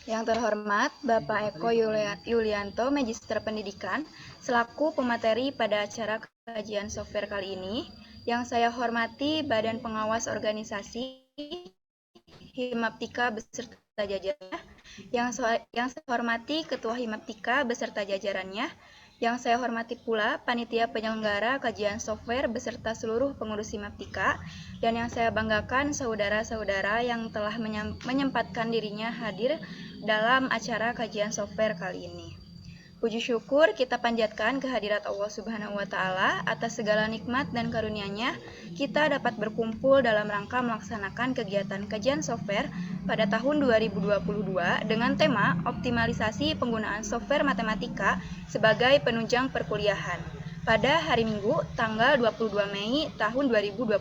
Yang terhormat Bapak Eko Yulianto, Magister Pendidikan, selaku pemateri pada acara kajian software kali ini. Yang saya hormati Badan Pengawas Organisasi Himaptika beserta jajarannya, yang saya hormati Ketua Himaptika beserta jajarannya, yang saya hormati pula Panitia Penyelenggara Kajian Software beserta seluruh pengurus Himaptika, dan yang saya banggakan saudara-saudara yang telah menyempatkan dirinya hadir dalam acara kajian software kali ini. Puji syukur kita panjatkan kehadirat Allah Subhanahu wa Ta'ala atas segala nikmat dan karunia-Nya. Kita dapat berkumpul dalam rangka melaksanakan kegiatan kajian software pada tahun 2022 dengan tema optimalisasi penggunaan software matematika sebagai penunjang perkuliahan pada hari Minggu tanggal 22 Mei tahun 2022.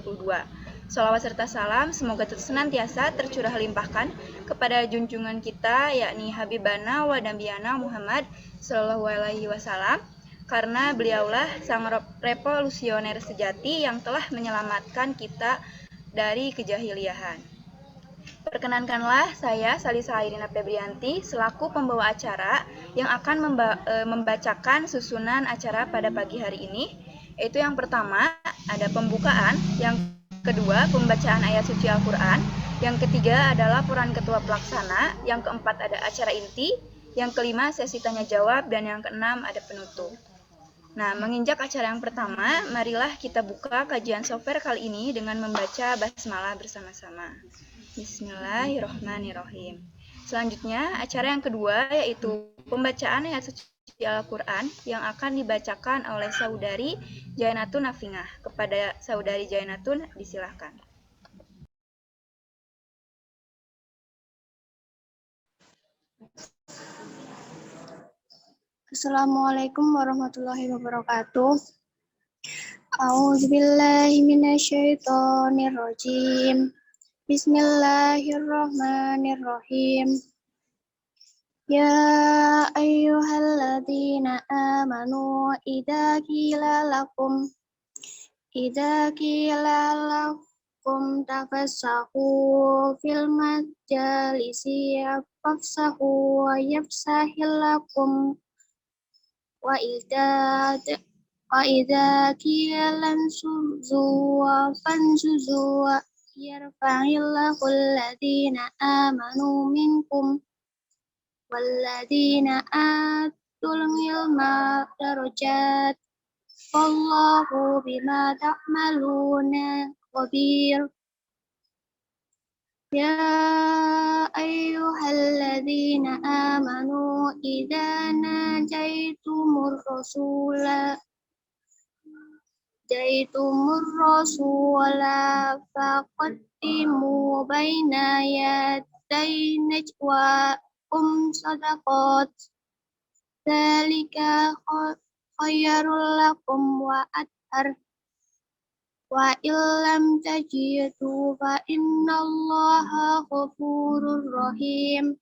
Sholawat serta salam semoga senantiasa tercurah limpahkan kepada junjungan kita yakni Habibana wa Nabiana Muhammad Shallallahu Alaihi Wasallam, karena beliaulah sang revolusioner sejati yang telah menyelamatkan kita dari kejahiliahan. Perkenankanlah saya Salisa Airina Febrianti selaku pembawa acara yang akan membacakan susunan acara pada pagi hari ini. Yaitu yang pertama ada pembukaan, yang kedua pembacaan ayat suci Al-Quran, yang ketiga adalah laporan ketua pelaksana, yang keempat ada acara inti, yang kelima sesi tanya jawab, dan yang keenam ada penutup. Nah, menginjak acara yang pertama, marilah kita buka kajian software kali ini dengan membaca basmalah bersama-sama. Bismillahirrahmanirrahim. Selanjutnya, acara yang kedua yaitu pembacaan ayat suci Al-Quran yang akan dibacakan oleh Saudari Jainatun Nafingah. Kepada Saudari Jainatun, disilahkan. Assalamualaikum warahmatullahi wabarakatuh. A'udzubillahi minasyaitonirrajim. Bismillahirrahmanirrahim. Ya ayyuhalladzina amanu idza qila lakum tafassahu fil majalisi fafsahu wa yafsahillakum wa idza qila lansuzu fansuzu yarfa'illahu alladhina amanu minkum walladhina atul ilma darajat wallahu bima ta'maluna khabir. Ya ayyuhalladzina amanu idza najaitumur rasula faqaddimu baina yaday najwakum sadaqat dzalika khairul lakum wa athhar wa illam tajidu fa innallaha ghafurur rahim.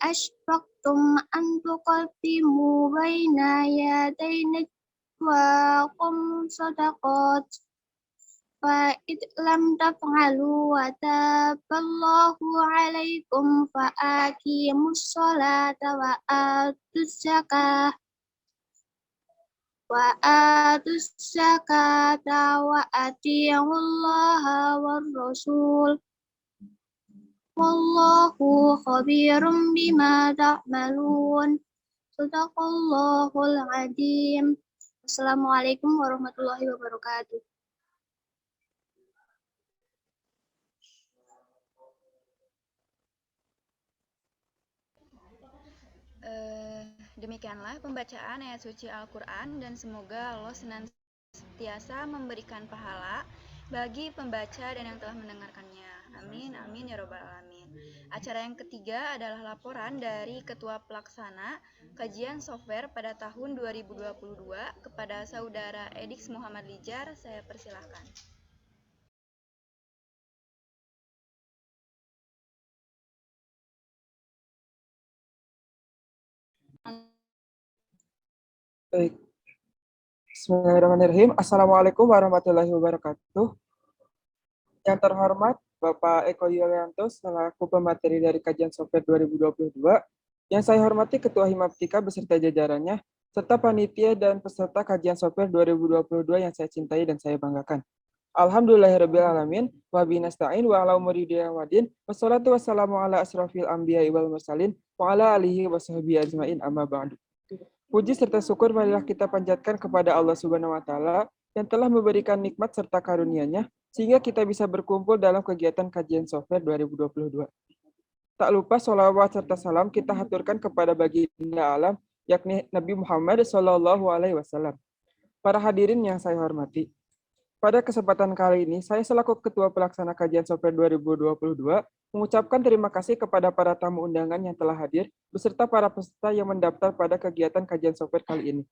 Ashfaqtum an tuqaddimu baina yaday najwakum sadaqat fa id lam taf'alu wa taballahu alaikum fa aqimus sholata wa atuz zakah wa ati'ullaha war rasul wallahu khabirum bima ta'malun. Shadaqallahul azim. Assalamualaikum warahmatullahi wabarakatuh. Demikianlah pembacaan ayat suci Al-Quran, dan semoga Allah senantiasa memberikan pahala bagi pembaca dan yang telah mendengarkannya. Amin, amin, ya robbal alamin. Acara yang ketiga adalah laporan dari Ketua Pelaksana Kajian Software pada tahun 2022 kepada Saudara Edix Muhammad Lijar. Saya persilahkan. Baik. Bismillahirrahmanirrahim. Assalamualaikum warahmatullahi wabarakatuh. Yang terhormat Bapak Eko Yulianto selaku pemateri dari kajian software 2022, yang saya hormati Ketua Himaptika beserta jajarannya, serta panitia dan peserta kajian software 2022 yang saya cintai dan saya banggakan. Alhamdulillahirrabbilalamin, wa binasta'in wa ala umuri wadin, wassalatu wassalamu ala asrafil anbiya wal mursalin, wa ala alihi wa sahbihi ajmain amma ba'du. Puji serta syukur marilah kita panjatkan kepada Allah Subhanahu wa taala yang telah memberikan nikmat serta karunia-Nya sehingga kita bisa berkumpul dalam kegiatan kajian software 2022. Tak lupa sholawat serta salam kita haturkan kepada baginda alam yakni Nabi Muhammad Shallallahu alaihi wasallam. Para hadirin yang saya hormati, pada kesempatan kali ini, saya selaku Ketua Pelaksana Kajian Software 2022 mengucapkan terima kasih kepada para tamu undangan yang telah hadir, beserta para peserta yang mendaftar pada kegiatan kajian software kali ini.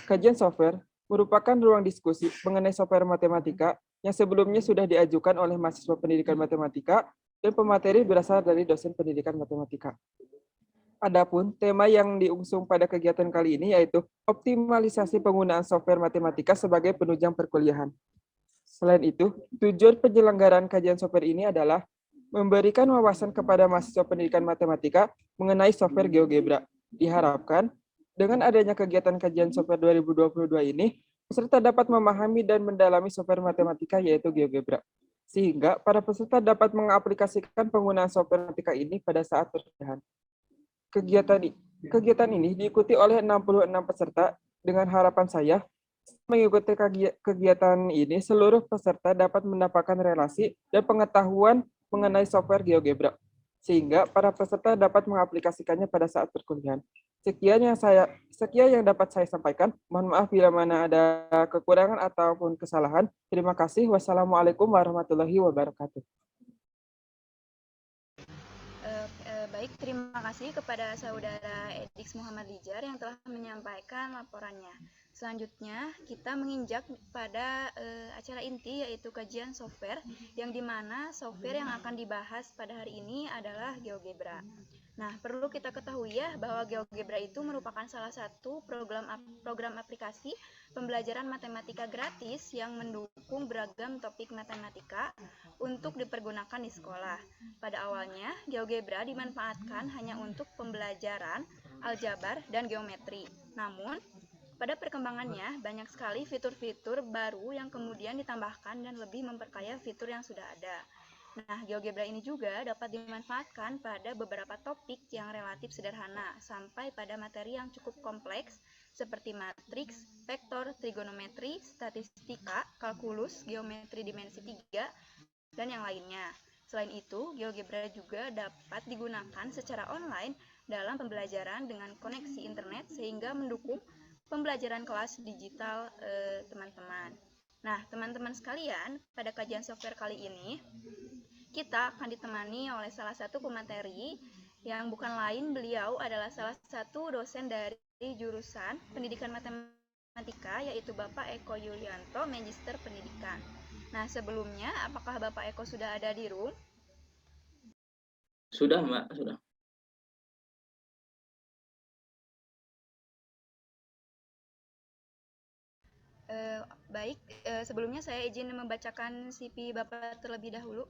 Kajian software merupakan ruang diskusi mengenai software matematika yang sebelumnya sudah diajukan oleh mahasiswa pendidikan matematika dan pemateri berasal dari dosen pendidikan matematika. Adapun tema yang diusung pada kegiatan kali ini yaitu optimalisasi penggunaan software matematika sebagai penunjang perkuliahan. Selain itu, tujuan penyelenggaraan kajian software ini adalah memberikan wawasan kepada mahasiswa pendidikan matematika mengenai software GeoGebra. Diharapkan, dengan adanya kegiatan kajian software 2022 ini, peserta dapat memahami dan mendalami software matematika yaitu GeoGebra, sehingga para peserta dapat mengaplikasikan penggunaan software matematika ini pada saat perkuliahan. Kegiatan ini diikuti oleh 66 peserta dengan harapan saya mengikuti kegiatan ini, seluruh peserta dapat mendapatkan relasi dan pengetahuan mengenai software GeoGebra, sehingga para peserta dapat mengaplikasikannya pada saat perkuliahan. Sekian yang dapat saya sampaikan. Mohon maaf bila mana ada kekurangan ataupun kesalahan. Terima kasih. Wassalamualaikum warahmatullahi wabarakatuh. Baik, terima kasih kepada saudara Edix Muhammad Lijar yang telah menyampaikan laporannya. Selanjutnya, kita menginjak pada acara inti yaitu kajian software, yang dimana software yang akan dibahas pada hari ini adalah GeoGebra. Nah, perlu kita ketahui ya bahwa GeoGebra itu merupakan salah satu program aplikasi pembelajaran matematika gratis yang mendukung beragam topik matematika untuk dipergunakan di sekolah. Pada awalnya, GeoGebra dimanfaatkan hanya untuk pembelajaran aljabar dan geometri. Namun, pada perkembangannya, banyak sekali fitur-fitur baru yang kemudian ditambahkan dan lebih memperkaya fitur yang sudah ada. Nah, GeoGebra ini juga dapat dimanfaatkan pada beberapa topik yang relatif sederhana, sampai pada materi yang cukup kompleks, seperti matriks, vektor, trigonometri, statistika, kalkulus, geometri dimensi 3, dan yang lainnya. Selain itu, GeoGebra juga dapat digunakan secara online dalam pembelajaran dengan koneksi internet sehingga mendukung pembelajaran kelas digital teman-teman. Nah, teman-teman sekalian, pada kajian software kali ini, kita akan ditemani oleh salah satu pemateri yang bukan lain, beliau adalah salah satu dosen dari jurusan Pendidikan Matematika, yaitu Bapak Eko Yulianto, Magister Pendidikan. Nah, sebelumnya, apakah Bapak Eko sudah ada di room? Sudah, Mbak, sudah. Baik, sebelumnya saya izin membacakan CV Bapak terlebih dahulu.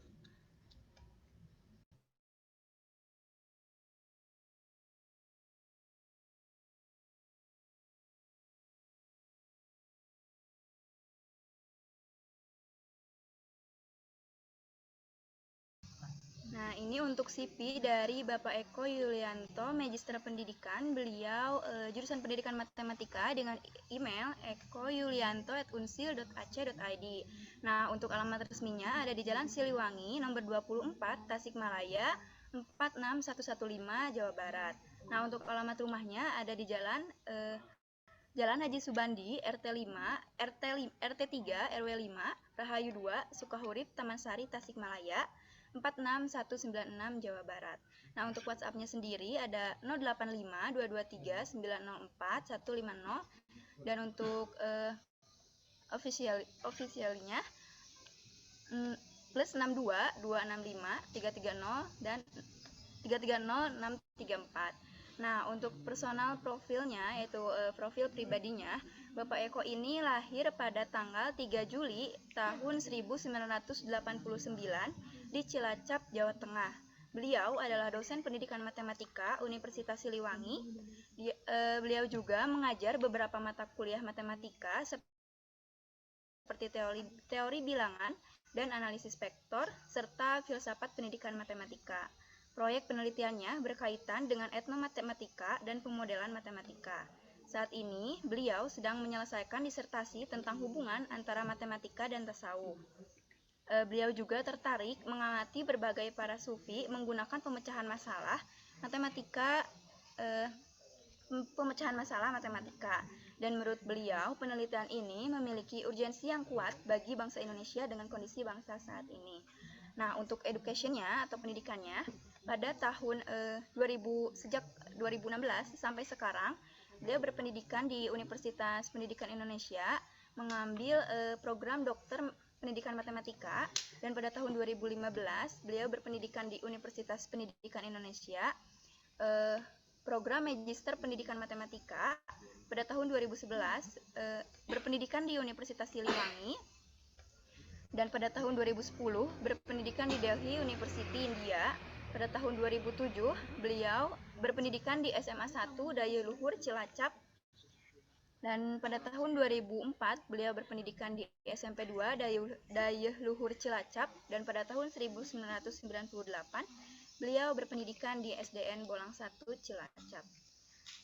Nah, ini untuk CV dari Bapak Eko Yulianto, Magister Pendidikan. Beliau jurusan Pendidikan Matematika dengan email ekoyulianto@unsil.ac.id. Nah, untuk alamat resminya ada di Jalan Siliwangi, nomor 24, Tasikmalaya, 46115, Jawa Barat. Nah, untuk alamat rumahnya ada di Jalan Haji Subandi, RT 3, RW 5, Rahayu 2, Sukahurip, Taman Sari, Tasikmalaya, 46196, Jawa Barat. Nah, untuk WhatsApp-nya sendiri ada 085223904150, dan untuk officialnya plus 62 265 330 dan 330 634. Nah, untuk personal profilnya, yaitu profil pribadinya, Bapak Eko ini lahir pada tanggal 3 Juli tahun 1989 di Cilacap, Jawa Tengah. Beliau adalah dosen pendidikan matematika Universitas Siliwangi. Beliau juga mengajar beberapa mata kuliah matematika seperti teori bilangan dan analisis vektor, serta filsafat pendidikan matematika. Proyek penelitiannya berkaitan dengan etnomatematika dan pemodelan matematika. Saat ini, beliau sedang menyelesaikan disertasi tentang hubungan antara matematika dan tasawuf. Beliau juga tertarik mengamati berbagai para sufi menggunakan pemecahan masalah matematika dan menurut beliau penelitian ini memiliki urgensi yang kuat bagi bangsa Indonesia dengan kondisi bangsa saat ini. Nah, untuk education-nya atau pendidikannya pada tahun sejak 2016 sampai sekarang beliau berpendidikan di Universitas Pendidikan Indonesia, mengambil program dokter pendidikan matematika, dan pada tahun 2015 beliau berpendidikan di Universitas Pendidikan Indonesia program Magister Pendidikan Matematika. Pada tahun 2011 berpendidikan di Universitas Siliwangi, dan pada tahun 2010 berpendidikan di Delhi University, India. Pada tahun 2007 beliau berpendidikan di SMA 1 Daya Luhur Cilacap, dan pada tahun 2004 beliau berpendidikan di SMP 2 Daya Luhur Cilacap, dan pada tahun 1998 beliau berpendidikan di SDN Bolang 1 Cilacap.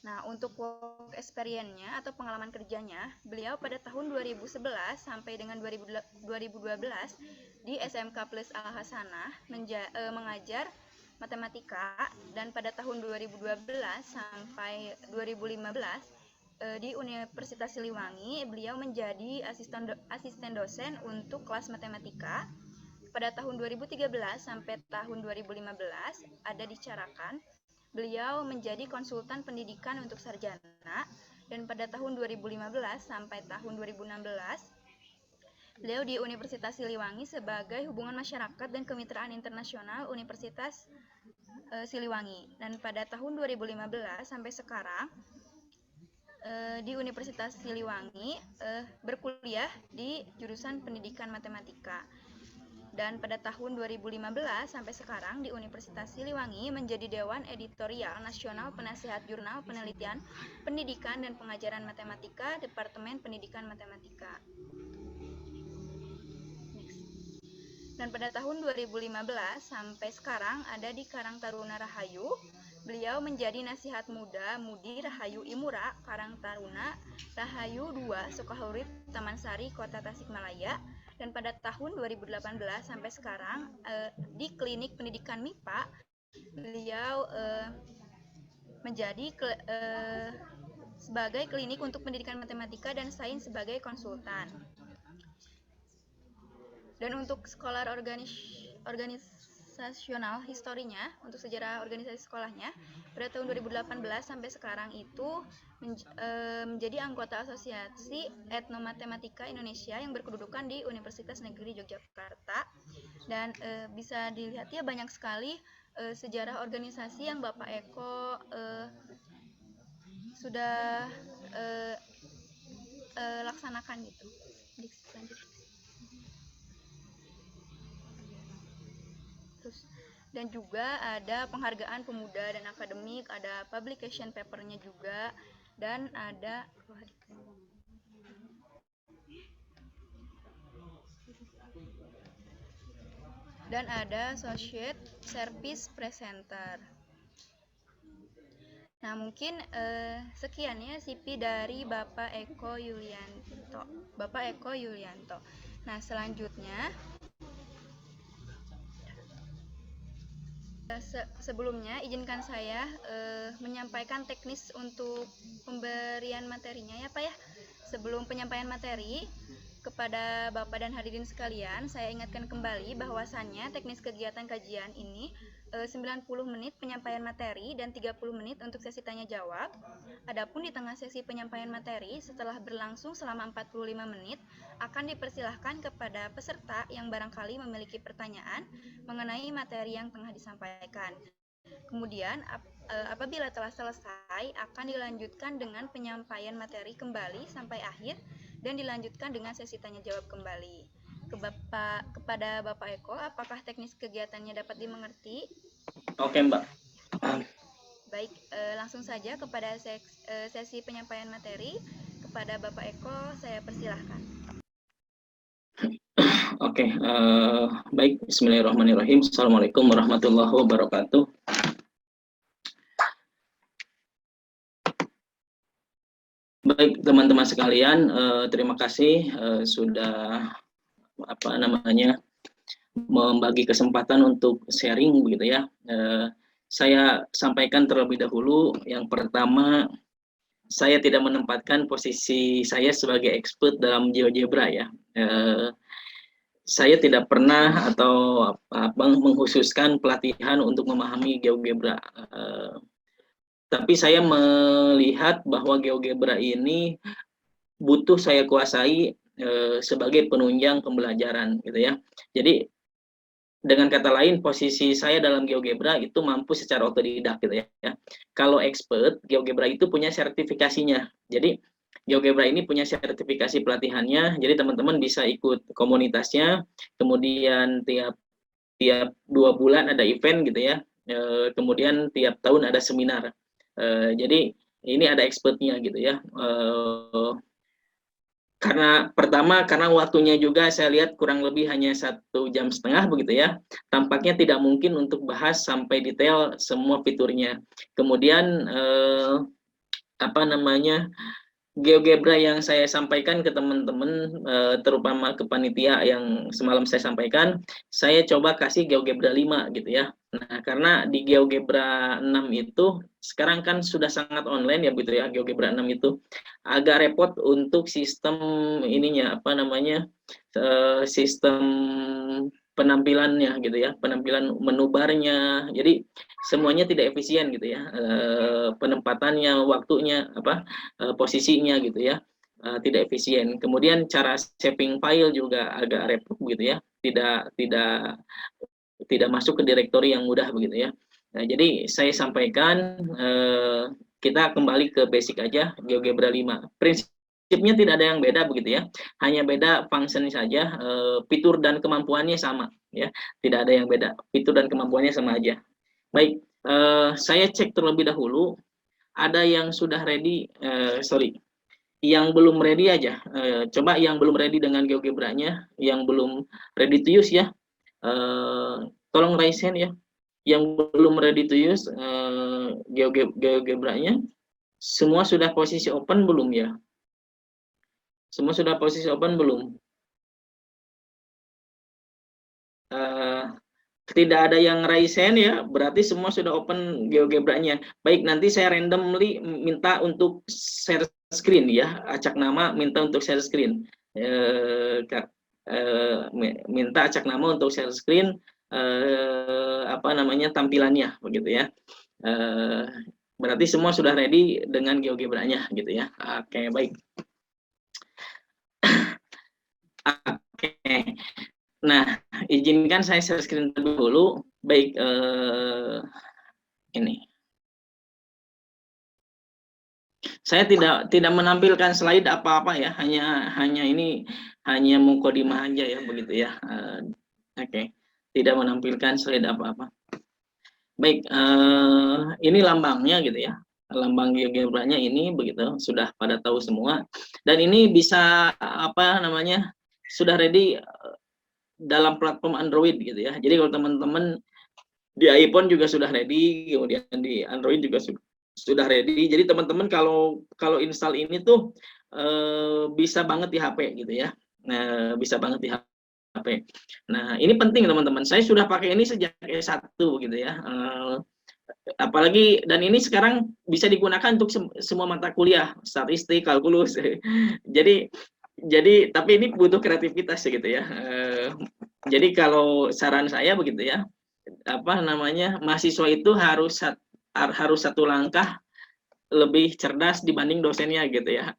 Nah, untuk work experience-nya atau pengalaman kerjanya, beliau pada tahun 2011 sampai dengan 2012 di SMK Plus Al Hasanah mengajar matematika, dan pada tahun 2012 sampai 2015 di Universitas Siliwangi beliau menjadi asisten dosen untuk kelas matematika. Pada tahun 2013 sampai tahun 2015 ada di Carakan, beliau menjadi konsultan pendidikan untuk sarjana, dan pada tahun 2015 sampai tahun 2016 beliau di Universitas Siliwangi sebagai hubungan masyarakat dan kemitraan internasional Universitas Siliwangi, dan pada tahun 2015 sampai sekarang di Universitas Siliwangi berkuliah di jurusan pendidikan matematika. Dan pada tahun 2015 sampai sekarang di Universitas Siliwangi menjadi Dewan Editorial Nasional Penasehat Jurnal Penelitian Pendidikan dan Pengajaran Matematika Departemen Pendidikan Matematika. Dan pada tahun 2015 sampai sekarang ada di Karang Taruna Rahayu. Beliau menjadi nasihat muda Mudi Rahayu Imura Karang Taruna Rahayu 2 Sukahurit Taman Sari Kota Tasikmalaya. Dan pada tahun 2018 sampai sekarang di Klinik Pendidikan MIPA beliau menjadi sebagai klinik untuk pendidikan matematika dan sains sebagai konsultan. Dan untuk scholar organisasional historinya, untuk sejarah organisasi sekolahnya, pada tahun 2018 sampai sekarang itu menjadi anggota Asosiasi Etnomatematika Indonesia yang berkedudukan di Universitas Negeri Yogyakarta. Dan bisa dilihat ya banyak sekali sejarah organisasi yang Bapak Eko sudah laksanakan gitu. Dan juga ada penghargaan pemuda dan akademik, ada publication papernya juga, dan ada Associate Service Presenter. Nah, mungkin sekian ya CV dari Bapak Eko Yulianto. Nah, selanjutnya sebelumnya izinkan saya menyampaikan teknis untuk pemberian materinya ya Pak ya. Sebelum penyampaian materi kepada Bapak dan hadirin sekalian, saya ingatkan kembali bahwasannya teknis kegiatan kajian ini 90 menit penyampaian materi dan 30 menit untuk sesi tanya jawab. Adapun di tengah sesi penyampaian materi setelah berlangsung selama 45 menit akan dipersilahkan kepada peserta yang barangkali memiliki pertanyaan mengenai materi yang tengah disampaikan. Kemudian, apabila telah selesai, akan dilanjutkan dengan penyampaian materi kembali sampai akhir dan dilanjutkan dengan sesi tanya jawab kembali. Kepada Bapak Eko, apakah teknis kegiatannya dapat dimengerti? Oke, Mbak. Baik, langsung saja kepada sesi penyampaian materi. Kepada Bapak Eko, saya persilahkan. Oke, baik. Bismillahirrahmanirrahim. Assalamualaikum warahmatullahi wabarakatuh. Baik, teman-teman sekalian, terima kasih sudah membagi kesempatan untuk sharing begitu ya. Saya sampaikan terlebih dahulu, yang pertama, saya tidak menempatkan posisi saya sebagai expert dalam GeoGebra ya. Saya tidak pernah atau mengkhususkan pelatihan untuk memahami GeoGebra. Tapi saya melihat bahwa GeoGebra ini butuh saya kuasai sebagai penunjang pembelajaran gitu ya. Jadi dengan kata lain, posisi saya dalam GeoGebra itu mampu secara otodidak gitu ya. Kalau expert, GeoGebra itu punya sertifikasinya. Jadi GeoGebra ini punya sertifikasi pelatihannya. Jadi teman-teman bisa ikut komunitasnya. Kemudian tiap 2 bulan ada event gitu ya. Kemudian tiap tahun ada seminar. Jadi ini ada expertnya gitu ya. Karena waktunya juga saya lihat kurang lebih hanya 1,5 jam begitu ya. Tampaknya tidak mungkin untuk bahas sampai detail semua fiturnya. Kemudian GeoGebra yang saya sampaikan ke teman-teman, terutama ke panitia yang semalam saya sampaikan, saya coba kasih GeoGebra 5 gitu ya. Nah, karena di GeoGebra 6 itu sekarang kan sudah sangat online ya begitu ya, GeoGebra 6 itu agak repot untuk sistem ininya sistem penampilannya gitu ya, penampilan menu barnya. Jadi semuanya tidak efisien gitu ya, penempatannya, waktunya, posisinya gitu ya, tidak efisien. Kemudian cara saving file juga agak repot gitu ya, tidak masuk ke direktori yang mudah begitu ya. Nah, jadi saya sampaikan kita kembali ke basic aja, GeoGebra 5. Prinsipnya tidak ada yang beda begitu ya, hanya beda function saja, fitur dan kemampuannya sama ya, tidak ada yang beda, fitur dan kemampuannya sama aja. Baik, saya cek terlebih dahulu, ada yang sudah ready, yang belum ready aja, coba yang belum ready dengan GeoGebra-nya, yang belum ready to use ya, tolong raise hand ya, yang belum ready to use GeoGebra-nya. Semua sudah posisi open belum ya? Semua sudah posisi open belum? Tidak ada yang raise hand ya, berarti semua sudah open GeoGebra-nya. Baik, nanti saya randomly minta untuk share screen ya, acak nama minta untuk share screen. Minta acak nama untuk share screen tampilannya begitu ya. Berarti semua sudah ready dengan GeoGebra-nya gitu ya. Oke, baik. Oke. Nah, izinkan saya share screen terlebih dahulu. Baik, ini. Saya tidak menampilkan slide apa-apa ya, hanya ini hanya mukodimah aja ya begitu ya. Oke. Tidak menampilkan slide apa-apa. Baik, ini lambangnya gitu ya. Lambang GeoGebra-nya ini begitu, sudah pada tahu semua. Dan ini bisa sudah ready dalam platform Android gitu ya. Jadi kalau teman-teman di iPhone juga sudah ready, kemudian di Android juga sudah ready. Jadi teman-teman kalau install ini tuh bisa banget di HP gitu ya. Nah, bisa banget di HP. Nah, ini penting teman-teman. Saya sudah pakai ini sejak S1 gitu ya. Apalagi, dan ini sekarang bisa digunakan untuk semua mata kuliah, statistik, kalkulus. Jadi tapi ini butuh kreativitas gitu ya. Jadi kalau saran saya begitu ya, mahasiswa itu harus satu langkah lebih cerdas dibanding dosennya gitu ya.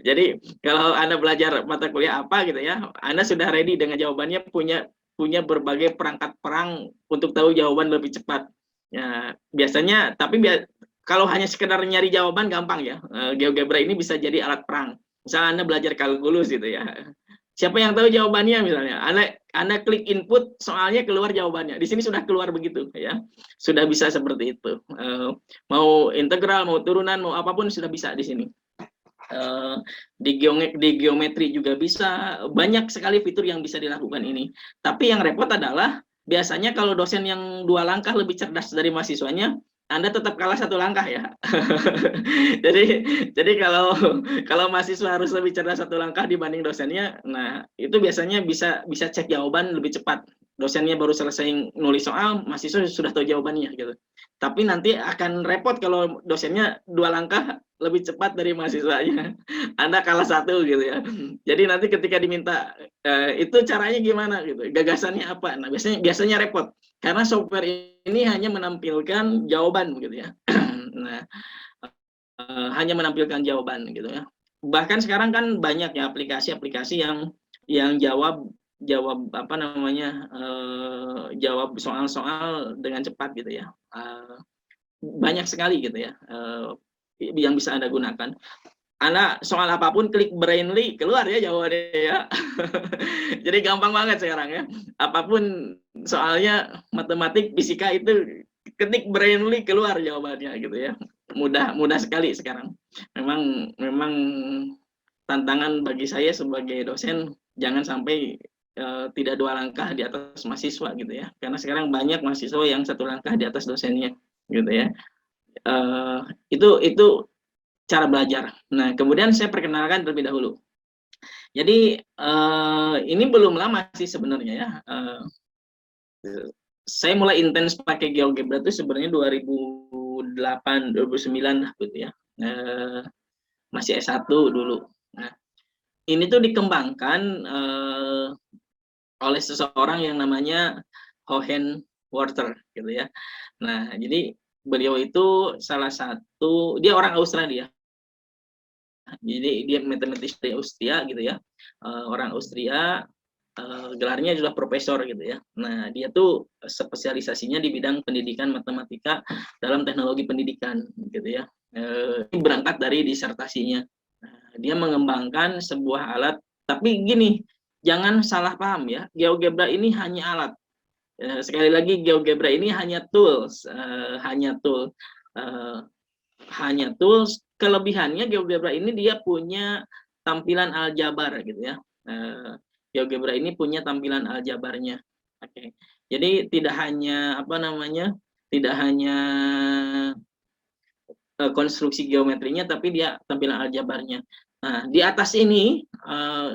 Jadi kalau Anda belajar mata kuliah apa gitu ya, Anda sudah ready dengan jawabannya, punya berbagai perangkat perang untuk tahu jawaban lebih cepat. Ya, biasanya, tapi kalau hanya sekedar nyari jawaban gampang ya. GeoGebra ini bisa jadi alat perang. Misalnya Anda belajar kalkulus gitu ya. Siapa yang tahu jawabannya misalnya? Anda klik input, soalnya keluar jawabannya. Di sini sudah keluar begitu ya. Sudah bisa seperti itu. Mau integral, mau turunan, mau apapun sudah bisa di sini. Di geometri juga bisa. Banyak sekali fitur yang bisa dilakukan ini. Tapi yang repot adalah biasanya kalau dosen yang 2 langkah lebih cerdas dari mahasiswanya, Anda tetap kalah 1 langkah ya. jadi kalau mahasiswa harus lebih cerdas 1 langkah dibanding dosennya, nah itu biasanya bisa cek jawaban lebih cepat. Dosennya baru selesai nulis soal, mahasiswa sudah tahu jawabannya gitu. Tapi nanti akan repot kalau dosennya 2 langkah lebih cepat dari mahasiswanya. Anda kalah 1 gitu ya. Jadi nanti ketika diminta itu caranya gimana gitu, gagasannya apa. Nah, biasanya repot karena software ini hanya menampilkan jawaban gitu ya. Nah, hanya menampilkan jawaban gitu ya. Bahkan sekarang kan banyak ya aplikasi-aplikasi yang jawab apa namanya, jawab soal-soal dengan cepat gitu ya. Banyak sekali gitu ya yang bisa Anda gunakan. Anda soal apapun klik Brainly, keluar ya jawabannya ya. Jadi gampang banget sekarang ya. Apapun soalnya matematik, fisika itu ketik Brainly, keluar jawabannya gitu ya. Mudah sekali sekarang. Memang tantangan bagi saya sebagai dosen, jangan sampai tidak 2 langkah di atas mahasiswa gitu ya. Karena sekarang banyak mahasiswa yang 1 langkah di atas dosennya gitu ya. Itu cara belajar. Nah, kemudian saya perkenalkan terlebih dahulu. Jadi ini belum lama sih sebenarnya ya. Saya mulai intens pakai GeoGebra itu sebenarnya 2008, 2009 lah gitu ya. Masih S1 dulu. Nah, ini tuh dikembangkan oleh seseorang yang namanya Hohen Werther gitu ya. Nah, jadi beliau itu salah satu, dia orang Australia. Jadi dia matematis dari Austria gitu ya, orang Austria, gelarnya adalah profesor gitu ya. Nah dia tuh spesialisasinya di bidang pendidikan matematika dalam teknologi pendidikan gitu ya. Ini berangkat dari disertasinya. Nah, dia mengembangkan sebuah alat, tapi gini, jangan salah paham ya, GeoGebra ini hanya alat. Sekali lagi, GeoGebra ini hanya tools, hanya tools. Kelebihannya GeoGebra ini dia punya tampilan aljabar gitu ya. GeoGebra ini punya tampilan aljabarnya. Oke. Jadi tidak hanya apa namanya, tidak hanya konstruksi geometrinya, tapi dia tampilan aljabarnya. Nah, di atas ini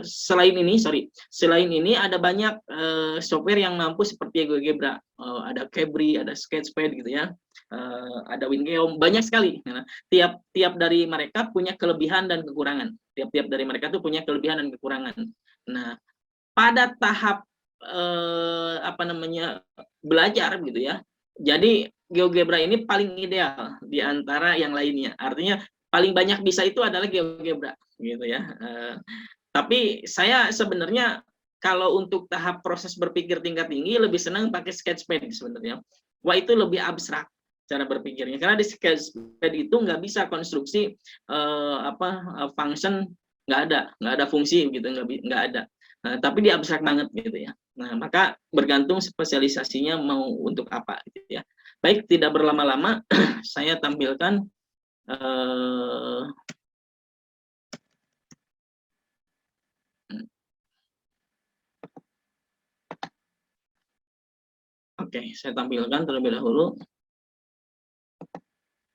selain ini ada banyak software yang mampu seperti GeoGebra. Ada Cabri, ada Sketchpad gitu ya. Ada WinGeom, banyak sekali. Nah, tiap dari mereka punya kelebihan dan kekurangan. Tiap dari mereka tuh punya kelebihan dan kekurangan. Nah, pada tahap apa namanya, belajar gitu ya. Jadi GeoGebra ini paling ideal di antara yang lainnya. Artinya paling banyak bisa itu adalah GeoGebra gitu ya. Tapi saya sebenarnya kalau untuk tahap proses berpikir tingkat tinggi lebih senang pakai Sketchpad sebenarnya. Wah, itu lebih abstrak cara berpikirnya, karena di Sketchpad itu nggak bisa konstruksi function, nggak ada fungsi gitu, nggak ada. Tapi dia abstrak banget gitu ya. Nah, maka bergantung spesialisasinya mau untuk apa gitu ya. Baik, tidak berlama-lama saya tampilkan Oke, saya tampilkan terlebih dahulu.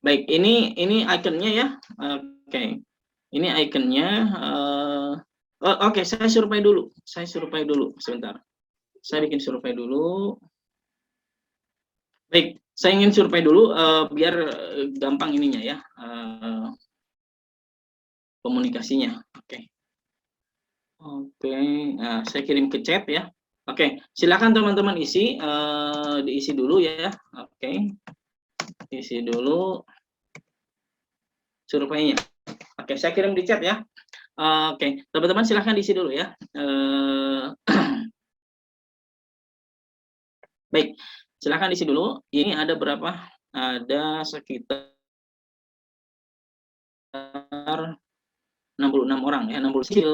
Baik, ini ikonnya ya. Oke, ini ikonnya. Oke, saya survei dulu. Sebentar. Saya bikin survei dulu. Baik, saya ingin survei dulu biar gampang ininya ya, komunikasinya. Oke. Nah, saya kirim ke chat ya. Oke, silakan teman-teman diisi dulu ya. Oke, isi dulu surveinya. Oke, saya kirim di chat ya. Oke, teman-teman silahkan diisi dulu ya. Baik, Silahkan isi dulu. Ini ada berapa? Ada sekitar 66 orang ya, 60 hasil.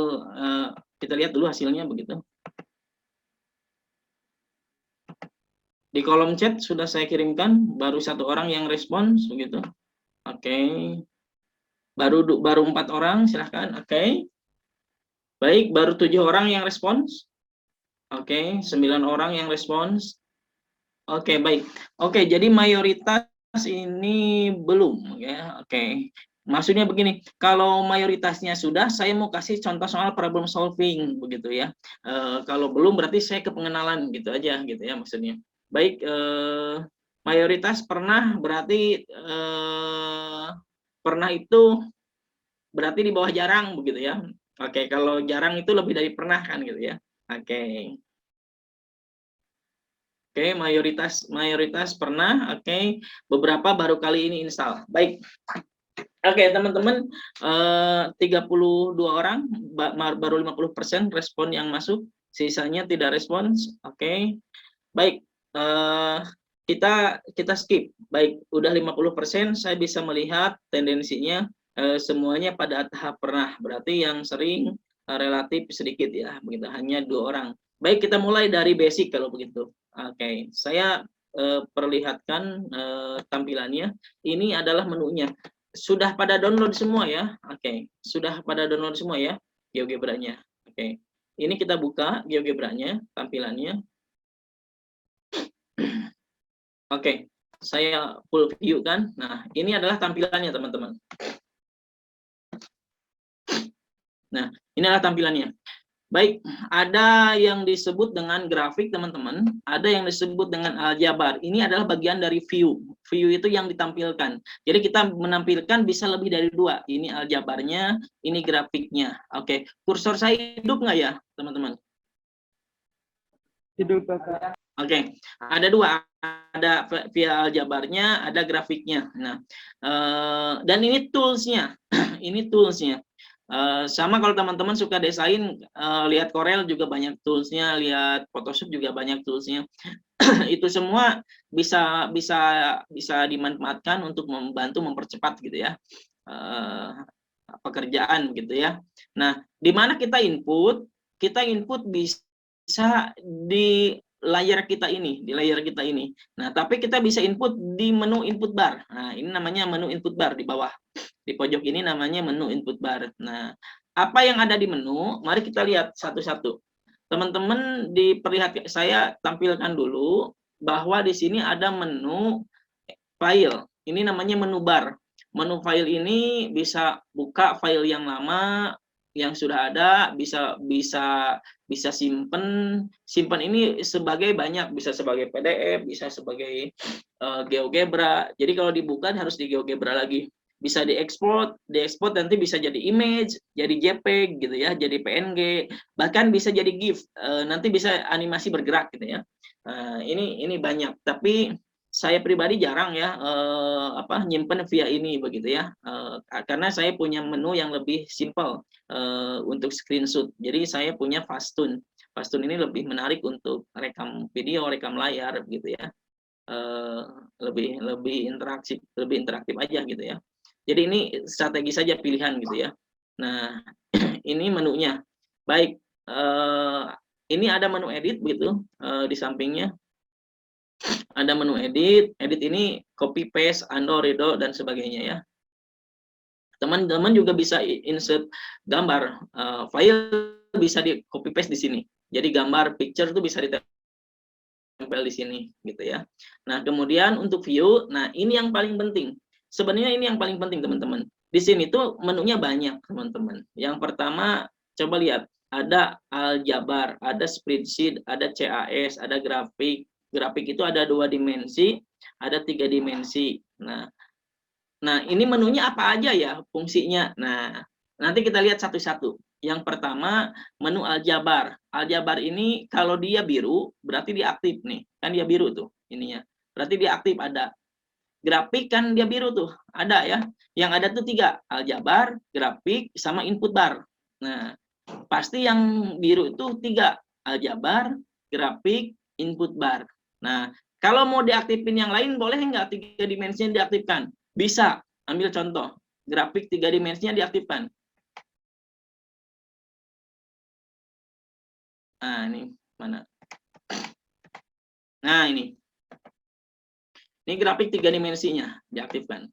Kita lihat dulu hasilnya begitu. Di kolom chat sudah saya kirimkan, baru 1 orang yang respons begitu. Oke. Baru 4 orang, silahkan. Oke. Baik, baru 7 orang yang respons. Oke, 9 orang yang respons. Oke, baik. Oke, jadi mayoritas ini belum ya. Oke. Maksudnya begini, kalau mayoritasnya sudah, saya mau kasih contoh soal problem solving begitu ya. Kalau belum berarti saya ke pengenalan gitu aja gitu ya maksudnya. Baik, mayoritas pernah berarti pernah itu berarti di bawah jarang begitu ya. Oke, kalau jarang itu lebih dari pernah kan gitu ya. Oke. Oke, mayoritas pernah. Oke, beberapa baru kali ini install. Baik. Oke, teman-teman, 32 orang baru 50% respon yang masuk, sisanya tidak respons. Oke. Baik. Kita skip. Baik, udah 50%, saya bisa melihat tendensinya semuanya pada tahap pernah. Berarti yang sering relatif sedikit ya, begitu, hanya 2 orang. Baik, kita mulai dari basic kalau begitu. Oke, saya perlihatkan tampilannya. Ini adalah menunya. Sudah pada download semua ya? Oke, sudah pada download semua ya GeoGebra-nya. Oke, ini kita buka GeoGebra-nya, tampilannya. Oke, saya full view kan. Nah, ini adalah tampilannya teman-teman. Nah, ini adalah tampilannya. Baik, ada yang disebut dengan grafik teman-teman, ada yang disebut dengan aljabar. Ini adalah bagian dari view. View itu yang ditampilkan. Jadi kita menampilkan bisa lebih dari 2. Ini aljabarnya, ini grafiknya. Oke, kursor saya hidup nggak ya teman-teman? Hidup, Bapak. Oke, ada 2. Ada via aljabarnya, ada grafiknya. Nah, dan ini toolsnya. Ini toolsnya. Sama kalau teman-teman suka desain, lihat Corel juga banyak toolsnya, lihat Photoshop juga banyak toolsnya. Itu semua bisa dimanfaatkan untuk membantu mempercepat gitu ya pekerjaan gitu ya. Nah, di mana kita input? Kita input bisa di layar kita ini, Nah, tapi kita bisa input di menu input bar. Nah, ini namanya menu input bar di bawah. Di pojok ini namanya menu input bar. Nah, apa yang ada di menu? Mari kita lihat satu-satu. Teman-teman diperlihatkan, saya tampilkan dulu bahwa di sini ada menu file. Ini namanya menu bar. Menu file ini bisa buka file yang lama, yang sudah ada, bisa simpen ini sebagai banyak, bisa sebagai PDF, bisa sebagai GeoGebra. Jadi kalau dibuka harus di GeoGebra lagi. Bisa diekspor nanti bisa jadi image, jadi JPEG gitu ya, jadi PNG, bahkan bisa jadi GIF. Nanti bisa animasi bergerak gitu ya. Ini banyak, tapi saya pribadi jarang ya nyimpen via ini begitu ya, karena saya punya menu yang lebih simple untuk screenshot. Jadi saya punya Fastun. Fastun ini lebih menarik untuk rekam video, rekam layar gitu ya. Lebih interaktif aja gitu ya. Jadi ini strategi saja, pilihan gitu ya. Nah, ini menunya. Baik, ini ada menu edit begitu di sampingnya. Ada menu edit ini copy paste, undo, redo dan sebagainya ya. Teman-teman juga bisa insert gambar, file bisa di copy paste di sini. Jadi gambar picture itu bisa ditempel di sini gitu ya. Nah, kemudian untuk view, nah ini yang paling penting. Sebenarnya ini yang paling penting teman-teman. Di sini tuh menunya banyak teman-teman. Yang pertama coba lihat, ada aljabar, ada spreadsheet, ada CAS, ada grafik. Grafik itu ada 2 dimensi, ada 3 dimensi. Nah, ini menunya apa aja ya fungsinya? Nah, nanti kita lihat satu-satu. Yang pertama, menu aljabar. Aljabar ini kalau dia biru, berarti dia aktif nih. Kan dia biru tuh ininya. Berarti dia aktif, ada. Grafik kan dia biru tuh, ada ya. Yang ada tuh 3, aljabar, grafik, sama input bar. Nah, pasti yang biru itu 3, aljabar, grafik, input bar. Nah, Kalau mau diaktifin yang lain, boleh nggak 3 dimensinya diaktifkan? Bisa. Ambil contoh, grafik 3 dimensinya diaktifkan. Nah, ini mana? Nah, ini. Ini grafik 3 dimensinya diaktifkan.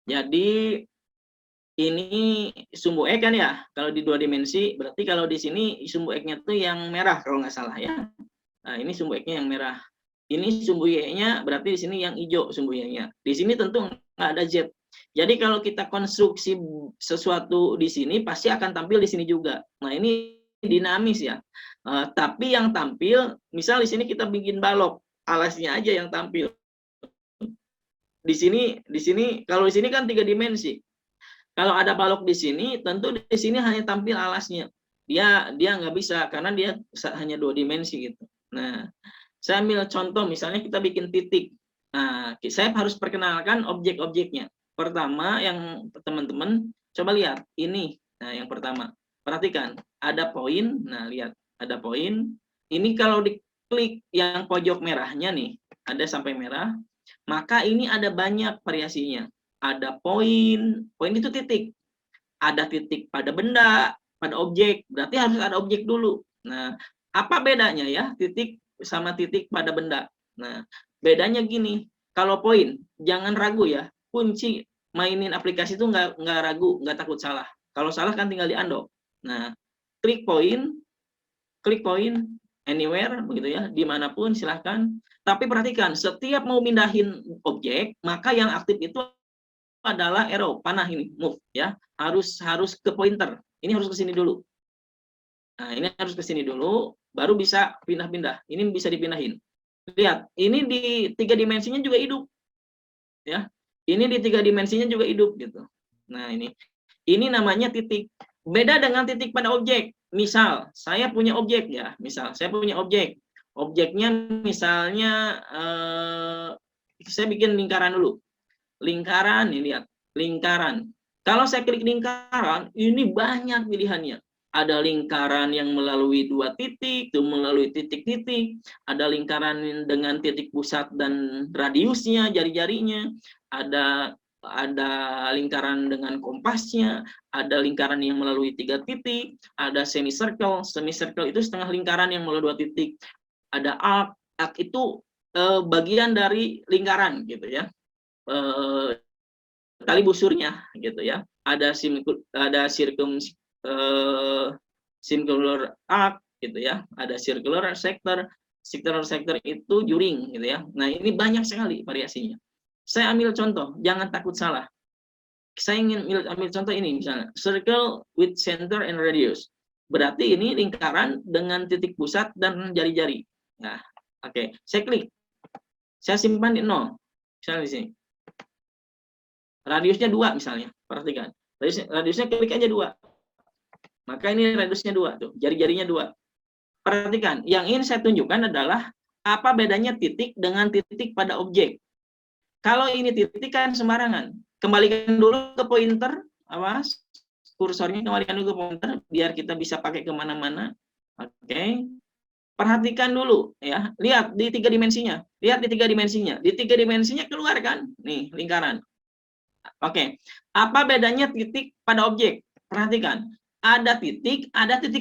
Jadi ini sumbu X kan ya, kalau di 2 dimensi, berarti kalau di sini sumbu X-nya tuh yang merah kalau nggak salah ya. Nah, ini sumbu X-nya yang merah. Ini sumbu Y-nya berarti di sini yang hijau sumbu Y-nya. Di sini tentu nggak ada Z. Jadi kalau kita konstruksi sesuatu di sini pasti akan tampil di sini juga. Nah, ini dinamis ya. Tapi yang tampil, misal di sini kita bikin balok, alasnya aja yang tampil. Di sini kalau di sini kan 3 dimensi. Kalau ada balok di sini, tentu di sini hanya tampil alasnya. Dia nggak bisa karena dia hanya 2 dimensi gitu. Nah, saya ambil contoh misalnya kita bikin titik. Nah, saya harus perkenalkan objek-objeknya. Pertama yang teman-teman coba lihat ini. Nah, yang pertama. Perhatikan, ada poin. Nah, lihat, ada poin. Ini kalau diklik yang pojok merahnya nih, ada sampai merah, maka ini ada banyak variasinya. Ada poin itu titik. Ada titik pada benda, pada objek, berarti harus ada objek dulu. Nah, apa bedanya ya titik sama titik pada benda? Nah, bedanya gini, kalau poin, jangan ragu ya, kunci mainin aplikasi itu nggak ragu, nggak takut salah. Kalau salah kan tinggal di-undo. Nah, klik poin, anywhere, begitu ya, dimanapun silahkan. Tapi perhatikan, setiap mau mindahin objek, maka yang aktif itu adalah arrow, panah ini, move ya. Harus ke pointer. Ini harus ke sini dulu. Nah, ini harus ke sini dulu, baru bisa pindah-pindah. Ini bisa dipindahin. Lihat, ini di 3 dimensinya juga hidup. Ya. Ini di 3 dimensinya juga hidup gitu. Nah, ini namanya titik. Beda dengan titik pada objek. Misal, saya punya objek ya. Misal, saya punya objek. Objeknya misalnya saya bikin lingkaran dulu. Lingkaran, nih lihat, lingkaran. Kalau saya klik lingkaran, ini banyak pilihannya. Ada lingkaran yang melalui 2 titik, itu melalui titik-titik. Ada lingkaran dengan titik pusat dan radiusnya, jari-jarinya. Ada lingkaran dengan kompasnya. Ada lingkaran yang melalui 3 titik. Ada semicircle. Semicircle itu setengah lingkaran yang melalui 2 titik. Ada arc. Arc itu bagian dari lingkaran gitu ya. Tali busurnya gitu ya. Ada circular arc gitu ya. Ada circular sector. Circular sector itu juring gitu ya. Nah, ini banyak sekali variasinya. Saya ambil contoh, jangan takut salah. Saya ingin ambil contoh ini misalnya, circle with center and radius. Berarti ini lingkaran dengan titik pusat dan jari-jari. Nah, oke. Saya klik. Saya simpan di 0. Misalnya di sini. Radiusnya 2 misalnya, perhatikan. Radiusnya klik aja 2. Maka ini radiusnya 2 tuh, jari-jarinya 2. Perhatikan, yang ingin saya tunjukkan adalah apa bedanya titik dengan titik pada objek. Kalau ini titik kan sembarangan. Kembalikan dulu ke pointer, awas. Kursornya kembalikan dulu ke pointer biar kita bisa pakai kemana-mana. Oke. Perhatikan dulu ya, lihat di 3 dimensinya. Lihat di 3 dimensinya. Di 3 dimensinya keluar kan? Nih, lingkaran. Oke, apa bedanya titik pada objek? Perhatikan, ada titik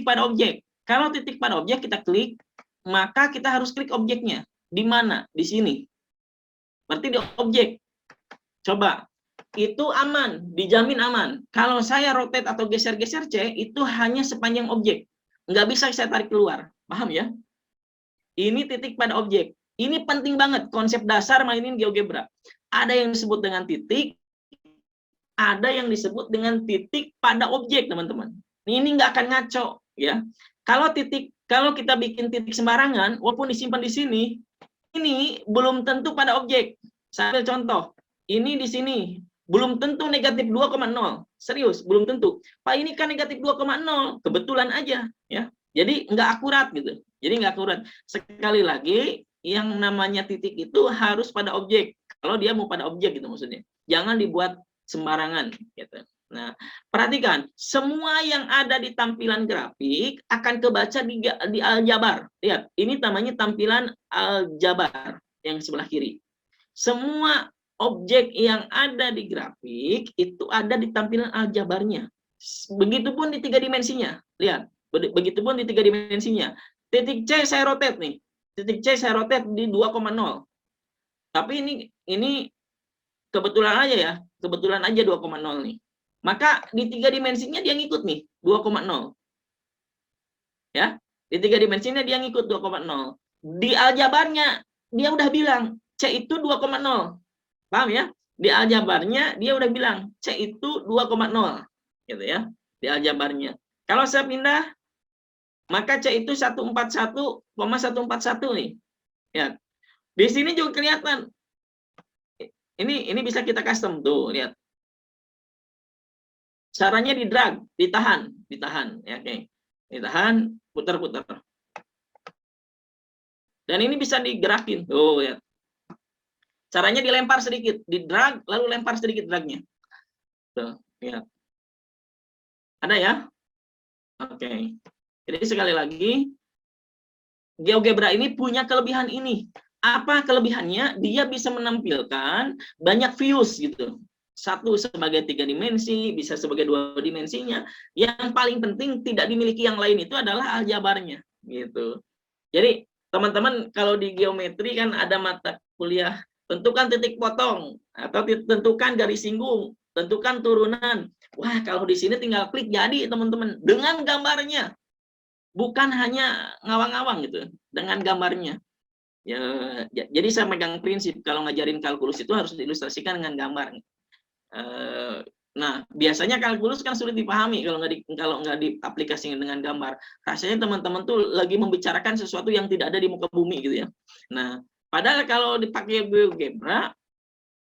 pada objek. Kalau titik pada objek kita klik, maka kita harus klik objeknya. Di mana? Di sini. Berarti di objek. Coba, itu aman, dijamin aman. Kalau saya rotate atau geser-geser C, itu hanya sepanjang objek. Nggak bisa saya tarik keluar. Paham ya? Ini titik pada objek. Ini penting banget, konsep dasar mainin GeoGebra. Ada yang disebut dengan titik, ada yang disebut dengan titik pada objek, teman-teman. Ini nggak akan ngaco, ya. Kalau kita bikin titik sembarangan, walaupun disimpan di sini, ini belum tentu pada objek. Saya ambil contoh. Ini di sini belum tentu negatif 2,0. Serius, belum tentu. Pak, ini kan negatif 2,0. Kebetulan aja, ya. Jadi nggak akurat gitu. Jadi nggak akurat. Sekali lagi, yang namanya titik itu harus pada objek. Kalau dia mau pada objek gitu maksudnya. Jangan dibuat sembarangan gitu. Nah, perhatikan, semua yang ada di tampilan grafik akan kebaca di aljabar. Lihat, ini namanya tampilan aljabar. yang sebelah kiri. Semua objek yang ada di grafik itu ada di tampilan aljabarnya. Begitupun di 3 dimensinya. Lihat, begitupun di 3 dimensinya. Titik C saya rotate nih. Titik C saya rotate di 2,0. Tapi ini kebetulan aja ya. Kebetulan aja 2,0 nih. Maka di 3 dimensinya dia ngikut nih, 2,0. Ya, di 3 dimensinya dia ngikut 2,0. Di aljabarnya dia udah bilang C itu 2,0. Paham ya? Di aljabarnya dia udah bilang C itu 2,0. Gitu ya. Di aljabarnya. Kalau saya pindah, maka C itu 141,141 nih. Ya. Di sini juga kelihatan. Ini bisa kita custom tuh, lihat. Caranya di drag, ditahan, ya, oke. Ditahan, putar-putar. Dan ini bisa digerakin, tuh ya. Caranya dilempar sedikit, di drag lalu lempar sedikit dragnya. Tuh, ya. Ada ya? Oke. Jadi sekali lagi, GeoGebra ini punya kelebihan ini. Apa kelebihannya? Dia bisa menampilkan banyak views gitu. Satu sebagai 3 dimensi, bisa sebagai 2 dimensinya. Yang paling penting tidak dimiliki yang lain itu adalah aljabarnya, gitu. Jadi teman-teman kalau di geometri kan ada mata kuliah tentukan titik potong atau tentukan garis singgung, tentukan turunan. Wah, kalau di sini tinggal klik jadi teman-teman dengan gambarnya, bukan hanya ngawang-ngawang gitu, dengan gambarnya. Ya, jadi saya megang prinsip kalau ngajarin kalkulus itu harus diilustrasikan dengan gambar. Nah, biasanya kalkulus kan sulit dipahami kalau nggak diaplikasikan dengan gambar. Rasanya teman-teman tuh lagi membicarakan sesuatu yang tidak ada di muka bumi gitu ya. Nah, padahal kalau dipakai GeoGebra,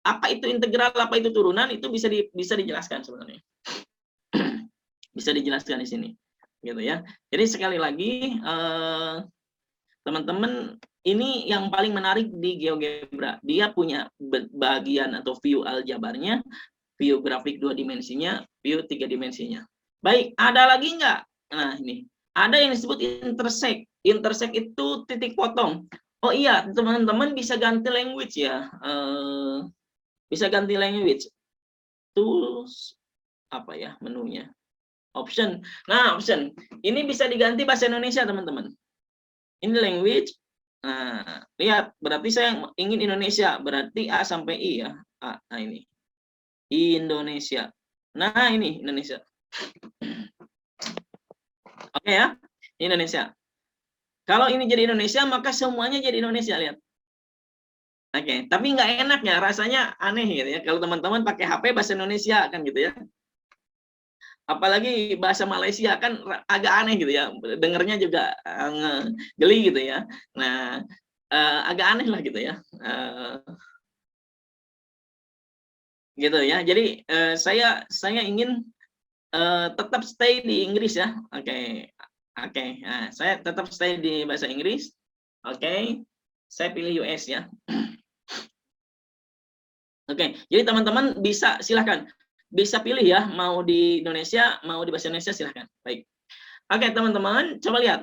apa itu integral, apa itu turunan, itu bisa dijelaskan sebenarnya. Bisa dijelaskan di sini, gitu ya. Jadi sekali lagi, teman-teman, ini yang paling menarik di GeoGebra. Dia punya bagian atau view aljabarnya, view grafik 2 dimensinya, view 3 dimensinya. Baik, ada lagi nggak? Nah, ini. Ada yang disebut intersect. Intersect itu titik potong. Oh iya, teman-teman bisa ganti language ya. Bisa ganti language. Tools, apa ya menunya? Option. Nah, option. Ini bisa diganti bahasa Indonesia, teman-teman. Ini language. Nah, lihat. Berarti saya ingin Indonesia. Berarti A sampai I ya. Nah, ini. Indonesia. Nah, ini Indonesia. Oke ya, Indonesia. Kalau ini jadi Indonesia, maka semuanya jadi Indonesia, lihat. Oke, tapi nggak enak ya, rasanya aneh gitu ya. Kalau teman-teman pakai HP bahasa Indonesia kan gitu ya. Apalagi bahasa Malaysia kan agak aneh gitu ya. Dengernya juga geli gitu ya. Nah, agak aneh lah gitu ya. Gitu ya. Jadi saya ingin tetap stay di Inggris ya. Oke. Nah, saya tetap stay di bahasa Inggris. Oke. Saya pilih US ya. Oke. Jadi teman-teman bisa silahkan bisa pilih ya, mau di Indonesia, mau di bahasa Indonesia, silahkan. Baik. Oke, teman-teman, coba lihat.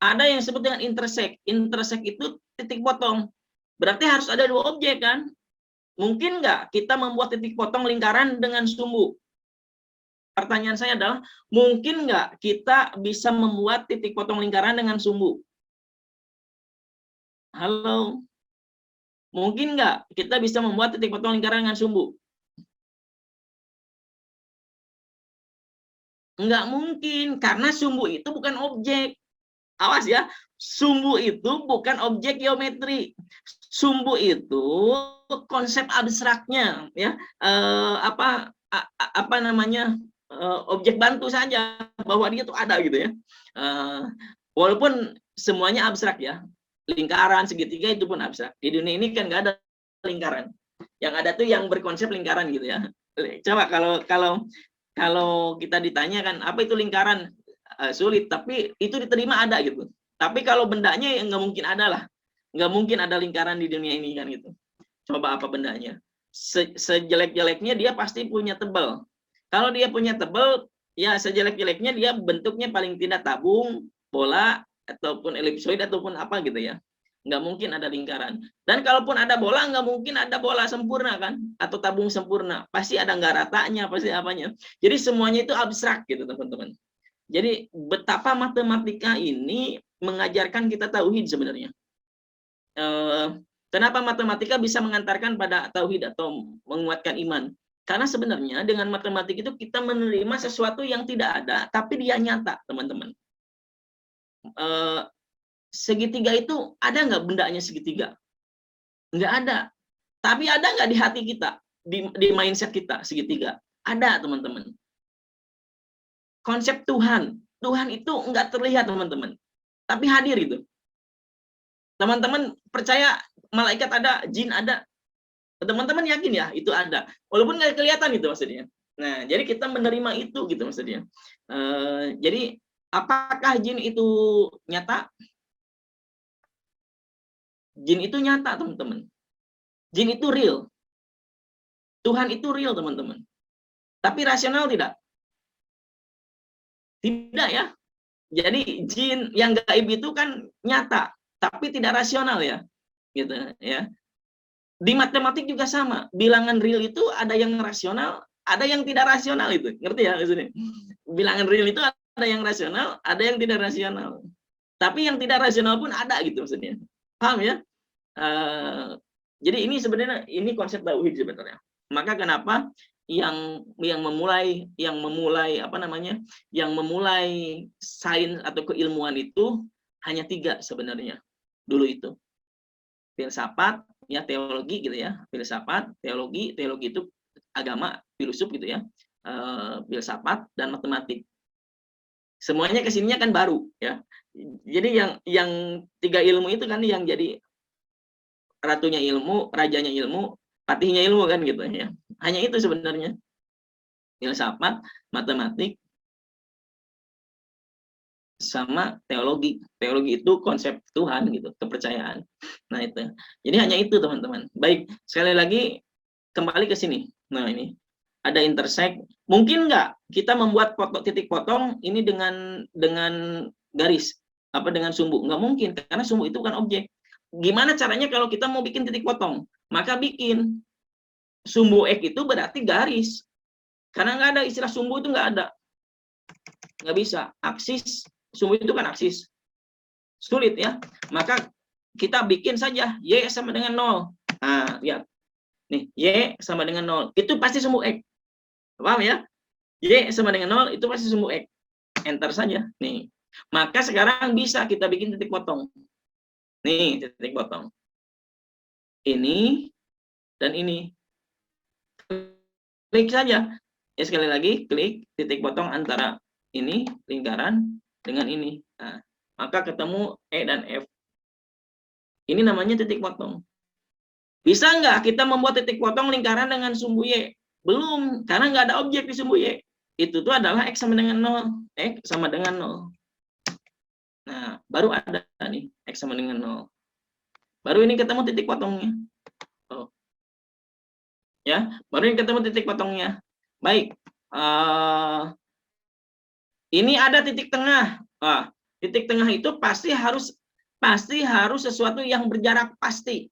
Ada yang disebut dengan intersect. Intersect itu titik potong. Berarti harus ada 2 objek kan? Mungkin nggak kita membuat titik potong lingkaran dengan sumbu? Pertanyaan saya adalah, mungkin nggak kita bisa membuat titik potong lingkaran dengan sumbu? Halo? Mungkin nggak kita bisa membuat titik potong lingkaran dengan sumbu? Nggak mungkin, karena sumbu itu bukan objek. Awas ya, sumbu itu bukan objek geometri. Sumbu itu konsep abstraknya, ya. Apa namanya? Objek bantu saja bahwa dia tuh ada gitu ya. Walaupun semuanya abstrak ya. Lingkaran, segitiga itu pun abstrak. Di dunia ini kan nggak ada lingkaran. Yang ada tuh yang berkonsep lingkaran gitu ya. Coba kalau kita ditanya kan apa itu lingkaran, sulit, tapi itu diterima ada gitu. Tapi kalau bendanya ya nggak mungkin ada lah, nggak mungkin ada lingkaran di dunia ini kan gitu. Coba apa bendanya? Sejelek-jeleknya dia pasti punya tebal. Kalau dia punya tebal, ya sejelek-jeleknya dia bentuknya paling tidak tabung, bola, ataupun elipsoid ataupun apa gitu ya. nggak mungkin ada lingkaran. Dan kalaupun ada bola, nggak mungkin ada bola sempurna kan, atau tabung sempurna. Pasti ada nggak ratanya, pasti apanya. Jadi semuanya itu abstrak gitu teman-teman. Jadi betapa matematika ini mengajarkan kita tauhid sebenarnya. Kenapa matematika bisa mengantarkan pada tauhid atau menguatkan iman? Karena sebenarnya dengan matematik itu kita menerima sesuatu yang tidak ada, tapi dia nyata, teman-teman. Segitiga itu ada nggak bendanya segitiga? Nggak ada. Tapi ada nggak di hati kita, di mindset kita segitiga? Ada, teman-teman. Konsep Tuhan itu nggak terlihat, teman-teman, tapi hadir itu. Teman-teman percaya malaikat ada, jin ada? Teman-teman yakin ya itu ada, walaupun nggak kelihatan itu maksudnya. Nah, jadi kita menerima itu gitu maksudnya. Jadi apakah jin itu nyata? Jin itu nyata, teman-teman. Jin itu real. Tuhan itu real, teman-teman. Tapi rasional tidak? Tidak ya. Jadi jin yang gaib itu kan nyata, tapi tidak rasional ya. Gitu ya. Di matematik juga sama. Bilangan real itu ada yang rasional, ada yang tidak rasional itu. Ngerti ya maksudnya? Bilangan real itu ada yang rasional, ada yang tidak rasional. Tapi yang tidak rasional pun ada gitu maksudnya. Paham ya? Jadi ini sebenarnya ini konsep tauhid sebenarnya. Maka kenapa yang memulai sains atau keilmuan itu hanya 3 sebenarnya dulu itu. Filsafat, ya teologi gitu ya, filsafat, teologi itu agama, filsuf gitu ya, filsafat dan matematik. Semuanya kesininya kan baru ya. Jadi yang 3 ilmu itu kan yang jadi ratunya ilmu, rajanya ilmu, patihnya ilmu kan gitu ya. Hanya itu sebenarnya. Filsafat, matematik, sama teologi. Teologi itu konsep Tuhan gitu, kepercayaan. Nah itu. Jadi hanya itu teman-teman. Baik, sekali lagi kembali ke sini. Nah ini ada intersect. Mungkin nggak kita membuat titik potong ini dengan garis dengan sumbu? Nggak mungkin karena sumbu itu bukan objek. Gimana caranya kalau kita mau bikin titik potong? Maka bikin sumbu X itu berarti garis. Karena nggak ada istilah sumbu itu nggak ada. Nggak bisa. Aksis, sumbu itu kan aksis. Sulit ya. Maka kita bikin saja Y sama dengan 0. Nah, lihat. Nih, Y sama dengan 0. Itu pasti sumbu X. Paham ya? Y sama dengan 0 itu pasti sumbu X. Enter saja. Nih. Maka sekarang bisa kita bikin titik potong. Nih, titik potong. Ini dan ini. Klik saja. Ya sekali lagi, klik titik potong antara ini, lingkaran, dengan ini. Nah, maka ketemu E dan F. Ini namanya titik potong. Bisa nggak kita membuat titik potong lingkaran dengan sumbu Y? Belum, karena nggak ada objek di sumbu Y. Itu tuh adalah X sama dengan 0. X sama dengan 0. Nah, baru ada nih, X sama dengan 0. Baru ini ketemu titik potongnya. Oh. Ya, baru ini ketemu titik potongnya. Baik. Ini ada titik tengah. Titik tengah itu pasti harus sesuatu yang berjarak pasti.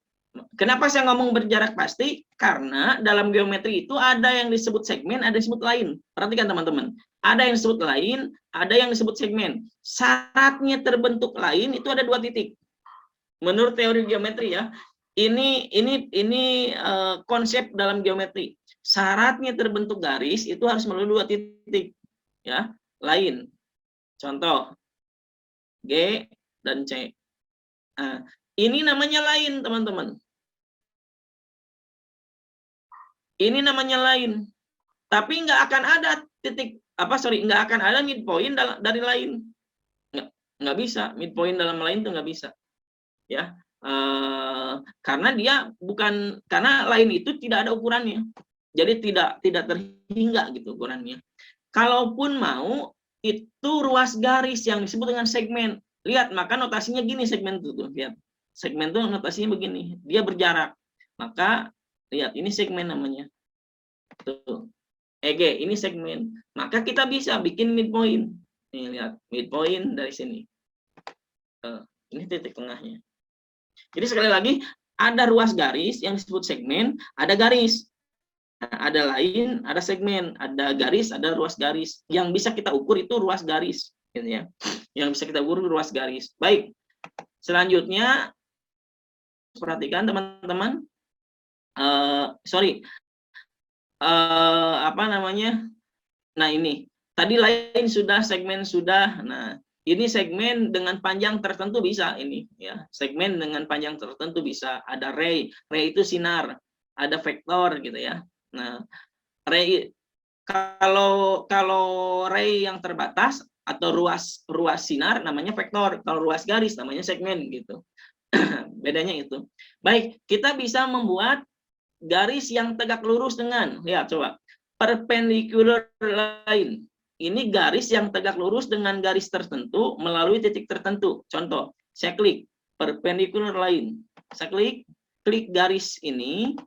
Kenapa saya ngomong berjarak pasti? Karena dalam geometri itu ada yang disebut segmen, ada yang disebut lain. Perhatikan teman-teman. Ada yang disebut lain, ada yang disebut segmen. Syaratnya terbentuk lain itu ada 2 titik. Menurut teori geometri ya, ini konsep dalam geometri. Syaratnya terbentuk garis itu harus melalui 2 titik. Ya, lain. Contoh G dan C. Nah, ini namanya lain, teman-teman. Ini namanya lain. Tapi nggak akan ada nggak akan ada midpoint dari lain. Nggak bisa. Midpoint dalam lain itu nggak bisa. Ya. Karena lain itu tidak ada ukurannya. Jadi tidak terhingga gitu ukurannya. Kalaupun mau, itu ruas garis yang disebut dengan segmen. Lihat, maka notasinya gini segmen itu tuh. Lihat. Segmen itu notasinya begini. Dia berjarak. Maka lihat, ini segmen namanya. Tuh. EG, ini segmen. Maka kita bisa bikin midpoint. Nih, lihat. Midpoint dari sini. Ini titik tengahnya. Jadi sekali lagi, ada ruas garis yang disebut segmen, ada garis. Nah, ada lain, ada segmen, ada garis, ada ruas garis. Yang bisa kita ukur itu ruas garis, gitu ya. Yang bisa kita ukur ruas garis. Baik. Selanjutnya, perhatikan teman-teman. Apa namanya? Nah ini, tadi lain sudah, segmen sudah. Nah ini segmen dengan panjang tertentu bisa ini, ya. Segmen dengan panjang tertentu bisa. Ada ray itu sinar. Ada vektor gitu ya. Nah ray kalau ray yang terbatas atau ruas sinar namanya vektor. Kalau ruas garis namanya segmen gitu. Bedanya itu. Baik, kita bisa membuat garis yang tegak lurus dengan, lihat coba, perpendicular line. Ini garis yang tegak lurus dengan garis tertentu melalui titik tertentu. Contoh, saya klik perpendicular line. Saya klik garis ini,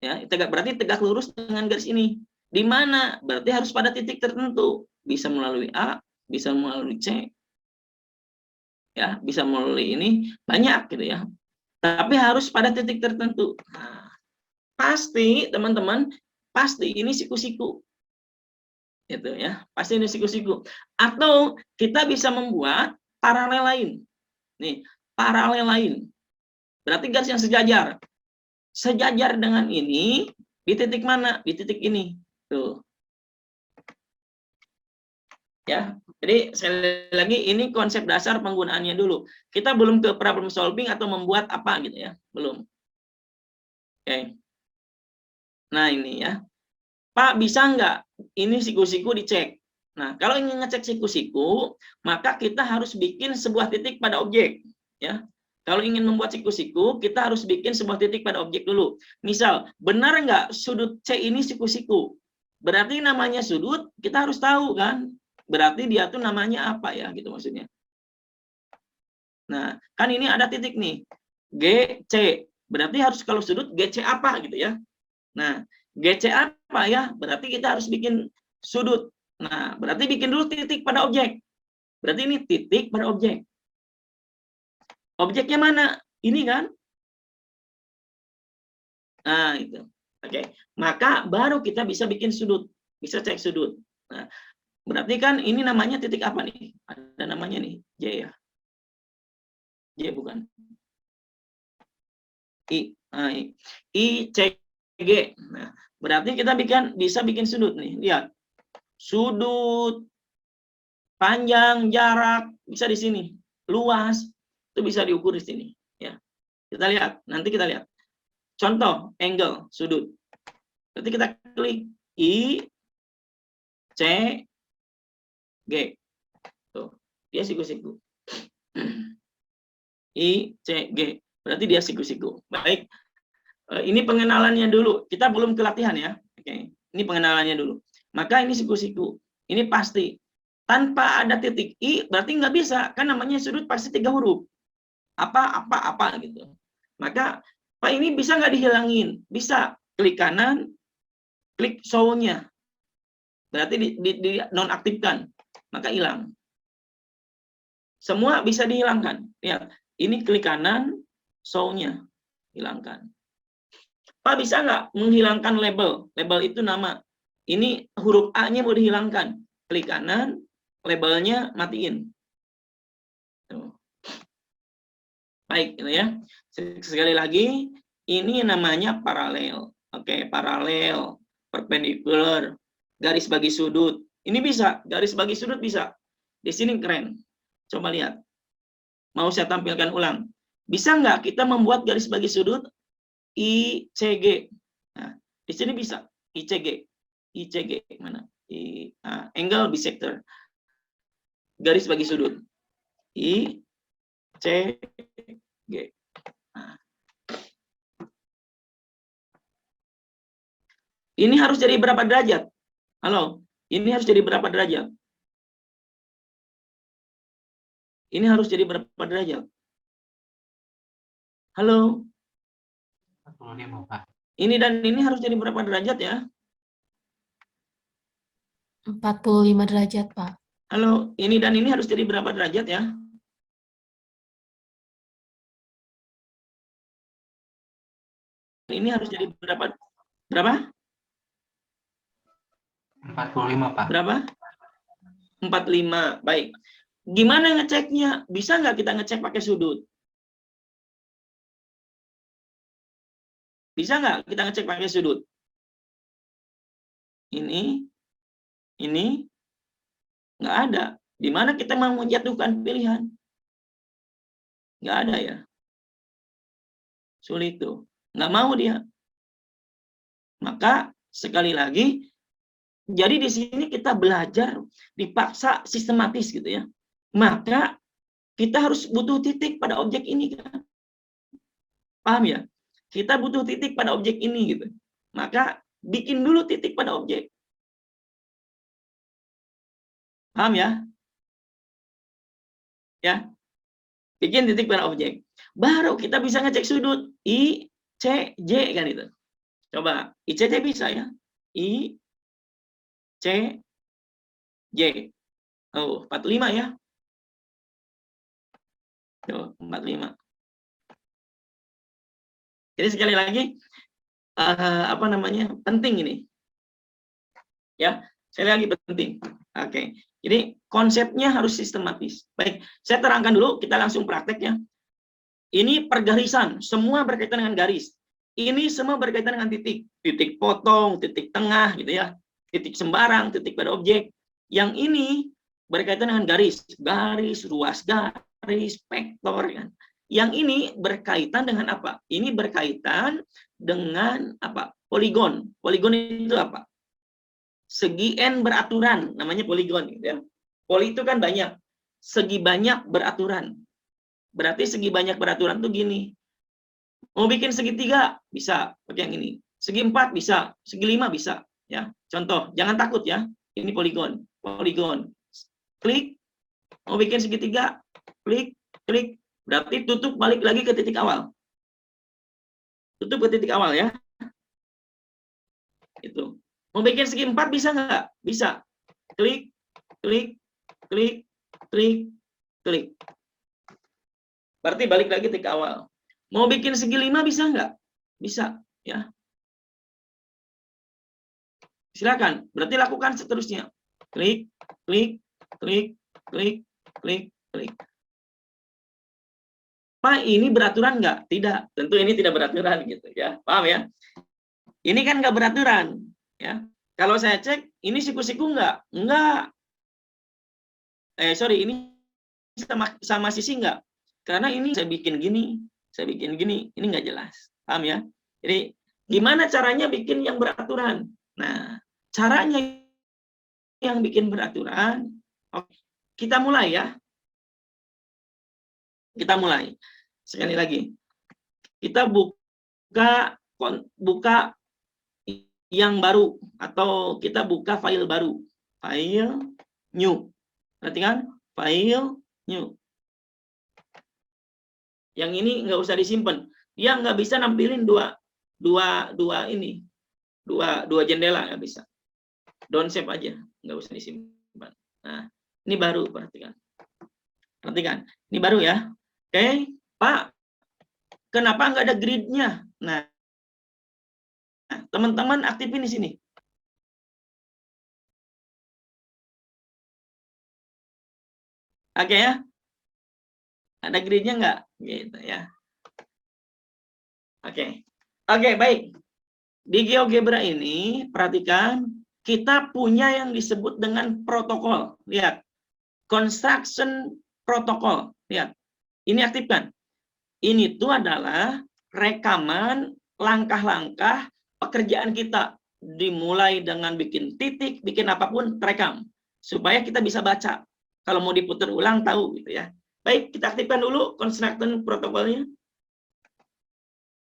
ya, berarti tegak lurus dengan garis ini. Di mana? Berarti harus pada titik tertentu. Bisa melalui A, bisa melalui C, ya, bisa melalui ini, banyak gitu ya. Tapi harus pada titik tertentu. Nah, pasti teman-teman, pasti ini siku-siku, gitu ya, pasti ini siku-siku. Atau kita bisa membuat paralel lain, nih, paralel lain, berarti garis yang sejajar dengan ini di titik mana? Di titik ini, tuh, ya. Jadi sekali lagi ini konsep dasar penggunaannya dulu. Kita belum ke problem solving atau membuat apa gitu ya, belum. Oke. Nah ini ya, Pak bisa nggak ini siku-siku dicek? Nah kalau ingin ngecek siku-siku, maka kita harus bikin sebuah titik pada objek, ya. Kalau ingin membuat siku-siku, kita harus bikin sebuah titik pada objek dulu. Misal, benar nggak sudut C ini siku-siku? Berarti namanya sudut, kita harus tahu kan? Berarti dia tuh namanya apa ya, gitu maksudnya. Nah, kan ini ada titik nih, GC. Berarti harus kalau sudut GC apa gitu ya. Nah, GC apa ya? Berarti kita harus bikin sudut. Nah, berarti bikin dulu titik pada objek. Berarti ini titik pada objek. Objeknya mana? Ini kan? Nah, itu. Oke. Maka baru kita bisa bikin sudut. Bisa cek sudut. Nah, berarti kan ini namanya titik apa nih? Ada namanya nih, J ya. J bukan. I. Nah, I, C, G. Nah, berarti kita bisa bikin sudut nih. Lihat. Sudut, panjang, jarak, bisa di sini. Luas, itu bisa diukur di sini. Ya. Kita lihat, nanti kita lihat. Contoh, angle, sudut. Berarti kita klik I, C, G. Tuh, dia siku-siku. I, C, G. Berarti dia siku-siku. Baik. Ini pengenalannya dulu. Kita belum ke latihan ya. Oke. Ini pengenalannya dulu. Maka ini siku-siku. Ini pasti. Tanpa ada titik I, berarti nggak bisa. Kan namanya sudut pasti 3 huruf. Apa gitu. Maka, Pak ini bisa nggak dihilangin? Bisa. Klik kanan, klik show-nya. Berarti di nonaktifkan. Maka hilang. Semua bisa dihilangkan. Lihat. Ini klik kanan, show-nya. Hilangkan. Pak bisa nggak menghilangkan label? Label itu nama. Ini huruf A-nya mau dihilangkan. Klik kanan, labelnya matiin. Tuh. Baik, gitu ya. Sekali lagi, ini namanya paralel. Oke, paralel, perpendicular, garis bagi sudut. Ini bisa, garis bagi sudut bisa. Di sini keren. Coba lihat. Mau saya tampilkan ulang. Bisa nggak kita membuat garis bagi sudut ICG? Nah, di sini bisa ICG. ICG mana? Angle bisector. Garis bagi sudut. ICG. Nah. Ini harus jadi berapa derajat? Halo, ini harus jadi berapa derajat? Ini harus jadi berapa derajat? Halo? 45, Pak. Ini dan ini harus jadi berapa derajat ya? 45 derajat, Pak. Halo, ini dan ini harus jadi berapa derajat ya? ini harus jadi berapa? Berapa? 45, Pak. Berapa? 45. Baik. Gimana ngeceknya? Bisa nggak kita ngecek pakai sudut? Bisa nggak kita ngecek pakai sudut? Ini nggak ada. Di mana kita mau menjatuhkan pilihan? Nggak ada ya. Sulit tuh. Nggak mau dia. Maka sekali lagi, jadi di sini kita belajar dipaksa sistematis gitu ya. Maka kita harus butuh titik pada objek ini kan. Paham ya? Kita butuh titik pada objek ini gitu. Maka bikin dulu titik pada objek. Paham ya? Ya. Bikin titik pada objek. Baru kita bisa ngecek sudut I, C, J kan itu. Coba ICJ bisa ya. I, C, J. Oh, 45 ya. Tuh, 45. Jadi sekali lagi apa namanya? Penting ini. Ya, sekali lagi penting. Oke. Jadi konsepnya harus sistematis. Baik, saya terangkan dulu, kita langsung praktek ya. Ini pergarisan, semua berkaitan dengan garis. Ini semua berkaitan dengan titik. Titik potong, titik tengah gitu ya. Titik sembarang, titik pada objek. Yang ini berkaitan dengan garis. Garis, ruas garis, vektor kan. Yang ini berkaitan dengan apa? Ini berkaitan dengan apa? Poligon. Poligon itu apa? Segi n beraturan, namanya poligon gitu ya. Poli itu kan banyak. Segi banyak beraturan. Berarti segi banyak beraturan tuh gini. Mau bikin segitiga bisa pakai yang ini. Segi 4 bisa, segi 5 bisa ya. Contoh, jangan takut ya. Ini poligon. Poligon. Klik. Mau bikin segitiga, klik, klik. Berarti tutup balik lagi ke titik awal. Tutup ke titik awal ya. Itu. Mau bikin segi 4 bisa nggak? Bisa. Klik, klik, klik, klik, klik. Berarti balik lagi titik awal. Mau bikin segi 5 bisa nggak? Bisa, ya. Silakan. Berarti lakukan seterusnya. Klik, klik, klik, klik, klik, klik. Pak, ini beraturan nggak? Tidak. Tentu ini tidak beraturan gitu ya. Paham ya? Ini kan nggak beraturan, ya. Kalau saya cek, ini siku-siku nggak? Nggak. Sorry, ini sama sisi nggak? Karena ini saya bikin gini, ini nggak jelas. Paham ya? Jadi, gimana caranya bikin yang beraturan? Nah, caranya yang bikin beraturan, oke, kita mulai ya. Kita mulai. Sekali lagi. Kita buka yang baru, atau kita buka file baru. File new. Perhatikan, file new. Yang ini nggak usah disimpan. Dia nggak bisa nampilin dua jendela, nggak bisa. Don't save aja, nggak usah disimpan. Nah, ini baru, perhatikan. Perhatikan, ini baru ya. Oke, Pak, kenapa nggak ada grid-nya? Nah, teman-teman aktifin di sini. Oke ya. Ada grid-nya nggak? Gitu ya. Oke. Oke, baik. Di GeoGebra ini, perhatikan, kita punya yang disebut dengan protokol. Lihat. Construction protokol. Lihat. Ini aktifkan. Ini tuh adalah rekaman langkah-langkah pekerjaan kita. Dimulai dengan bikin titik, bikin apapun, terekam. Supaya kita bisa baca. Kalau mau diputar ulang, tahu gitu ya. Baik, kita aktifkan dulu construction protokolnya.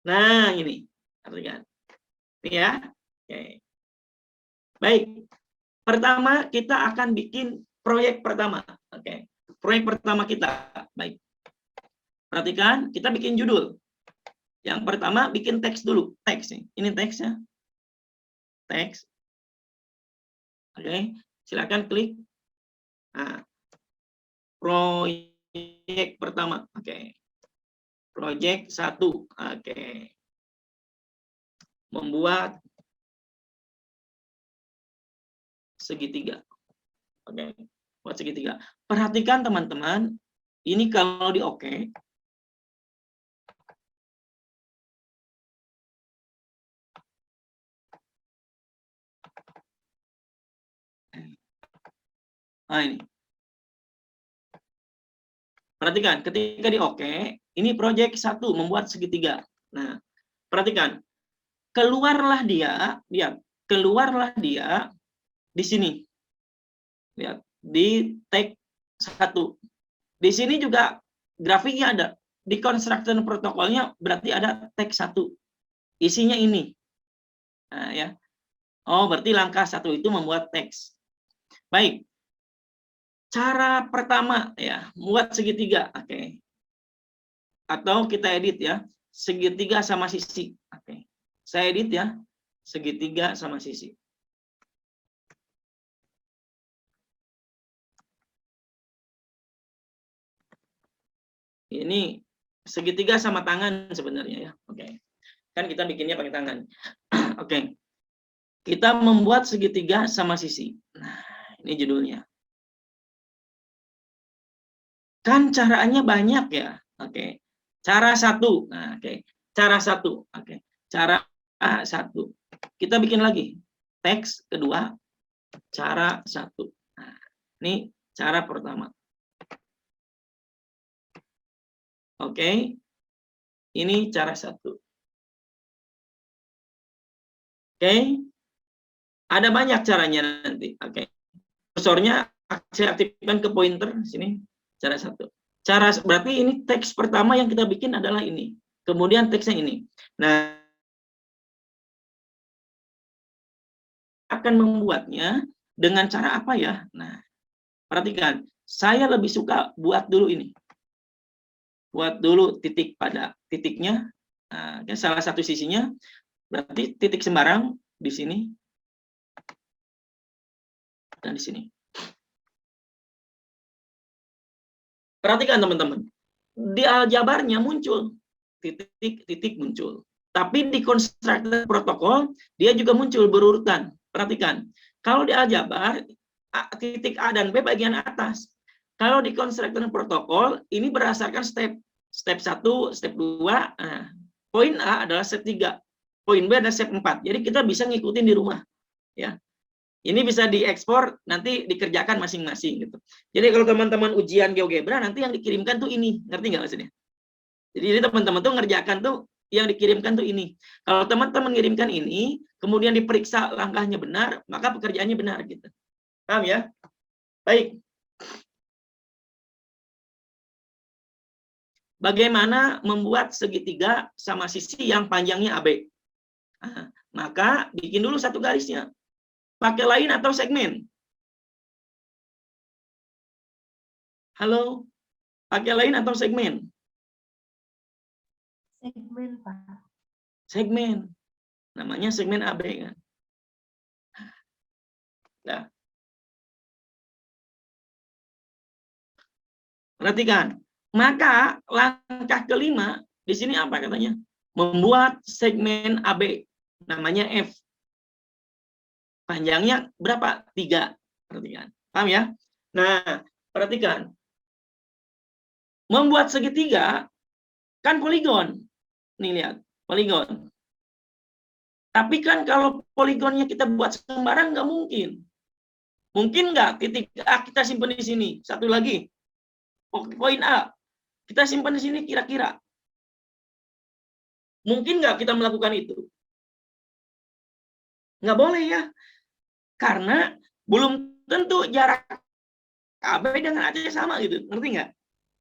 Nah, ini. Perhatikan. Ini ya. Oke. Baik. Pertama, kita akan bikin proyek pertama. Oke. Proyek pertama kita. Baik. Perhatikan, kita bikin judul. Yang pertama, bikin teks dulu. Teks nih. Ini teksnya. Teks. Oke. Silakan klik. Nah. Proyek pertama. Oke. Proyek 1. Oke. membuat segitiga. Oke, buat segitiga. Perhatikan teman-teman, ini kalau di oke, nah ini. Perhatikan, ketika di oke, ini proyek 1 membuat segitiga. Nah, perhatikan, keluarlah dia, lihat, keluarlah dia di sini. Lihat, di tag 1. Di sini juga grafiknya ada. Di construction protokolnya berarti ada tag 1. Isinya ini. Nah, ya. Oh, berarti langkah 1 itu membuat teks. Baik. Cara pertama ya, buat segitiga. Oke. Atau kita edit ya, segitiga sama sisi. Oke. Saya edit ya, segitiga sama sisi. Ini segitiga sama tangan sebenarnya ya. Oke. Kan kita bikinnya pakai tangan. Oke. Kita membuat segitiga sama sisi. Nah, ini judulnya. Kan caranya banyak ya. Oke. Cara 1. Nah, oke. Cara 1. Oke. Cara 1. Kita bikin lagi. Teks kedua. Cara 1. Nah, ini cara pertama. Oke. Ini cara 1. Oke. Ada banyak caranya nanti. Oke. Kursornya saya aktifkan ke pointer sini. Cara 1. Cara berarti ini teks pertama yang kita bikin adalah ini. Kemudian teksnya ini. Nah, akan membuatnya dengan cara apa ya? Nah, perhatikan. Saya lebih suka buat dulu ini. Buat dulu titik pada titiknya. Nah, salah satu sisinya berarti titik sembarang di sini dan di sini. Perhatikan teman-teman, di aljabarnya muncul titik-titik muncul, tapi di constructor protokol dia juga muncul berurutan. Perhatikan, kalau di aljabar titik A dan B bagian atas, kalau di constructor protokol ini berdasarkan step 1, step 2. Nah, poin A adalah step 3, poin B adalah step 4. Jadi kita bisa ngikutin di rumah, ya. Ini bisa diekspor, nanti dikerjakan masing-masing gitu. Jadi kalau teman-teman ujian GeoGebra, nanti yang dikirimkan tuh ini. Ngerti nggak maksudnya? Jadi ini teman-teman tuh ngerjakan tuh, yang dikirimkan tuh ini. Kalau teman-teman mengirimkan ini, kemudian diperiksa langkahnya benar, maka pekerjaannya benar gitu. Paham ya? Baik. Bagaimana membuat segitiga sama sisi yang panjangnya AB? Nah, maka bikin dulu satu garisnya. Pakai line atau segmen? Halo? Pakai line atau segmen? Segmen, Pak. Segmen. Namanya segmen AB kan. Nah. Perhatikan. Maka langkah kelima di sini apa katanya? Membuat segmen AB. Namanya F. Panjangnya berapa? 3. Perhatikan. Paham ya? Nah, perhatikan. Membuat segitiga kan poligon. Nih lihat, poligon. Tapi kan kalau poligonnya kita buat sembarang nggak mungkin. Mungkin nggak titik A kita simpan di sini. Satu lagi. Poin A. Kita simpan di sini kira-kira. Mungkin nggak kita melakukan itu? Nggak boleh ya. Karena belum tentu jarak AB dengan AC sama gitu. Ngerti nggak?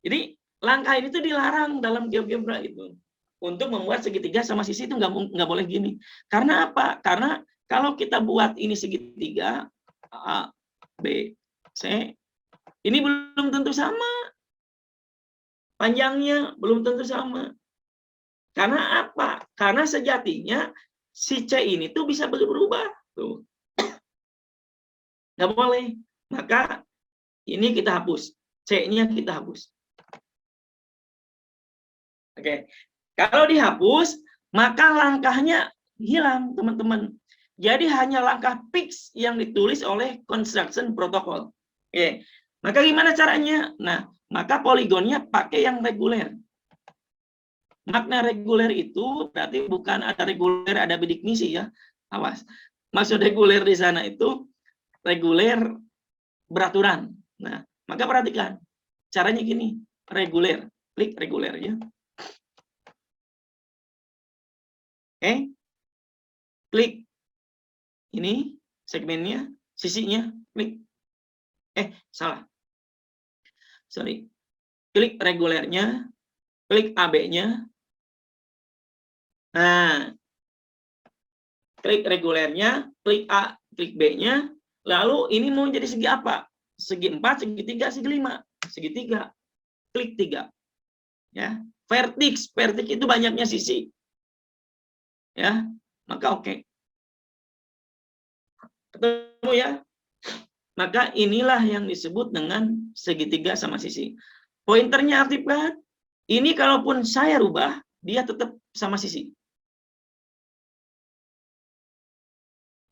Jadi langkah ini tuh dilarang dalam GeoGebra itu. Untuk membuat segitiga sama sisi itu nggak boleh gini. Karena apa? Karena kalau kita buat ini segitiga A, B, C, ini belum tentu sama. Panjangnya belum tentu sama. Karena apa? Karena sejatinya si C ini tuh bisa berubah. Tuh. Nggak boleh. Maka ini kita hapus. C-nya kita hapus. Oke. Kalau dihapus, maka langkahnya hilang, teman-teman. Jadi hanya langkah fix yang ditulis oleh construction protocol. Oke. Maka gimana caranya? Nah, maka poligonnya pakai yang reguler. Makna reguler itu berarti bukan ada reguler, ada bidik misi ya. Awas. Maksud reguler di sana itu reguler beraturan. Nah, maka perhatikan. Caranya gini, reguler. Klik reguler ya. Oke. Klik ini segmennya, sisinya, klik. Salah. Sorry. Klik regulernya, klik AB-nya. Nah, klik regulernya, klik A, klik B-nya. Lalu ini mau jadi segi apa? Segi 4, segi 3, segi 5. Segi 3. Klik 3. Ya. Vertex itu banyaknya sisi. Ya, maka oke. Ketemu ya? Maka inilah yang disebut dengan segitiga sama sisi. Pointernya aktifkan. Ini kalaupun saya rubah, dia tetap sama sisi.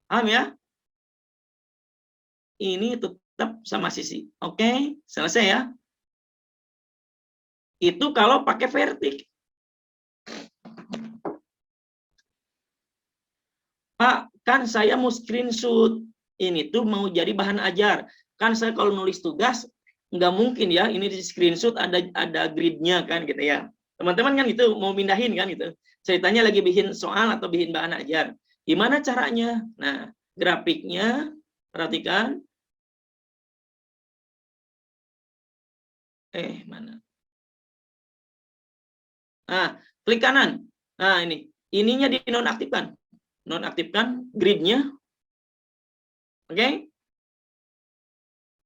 Paham ya? Ini tetap sama sisi. Oke, selesai ya. Itu kalau pakai vertex. Pak, kan saya mau screenshot. Ini tuh mau jadi bahan ajar. Kan saya kalau nulis tugas, nggak mungkin ya, ini di screenshot ada gridnya kan gitu ya. Teman-teman kan gitu, mau pindahin kan gitu. Ceritanya lagi bikin soal atau bikin bahan ajar. Gimana caranya? Nah, grafiknya, perhatikan. Mana? Nah, klik kanan. Nah, ininya dinonaktifkan. Nonaktifkan gridnya. Oke.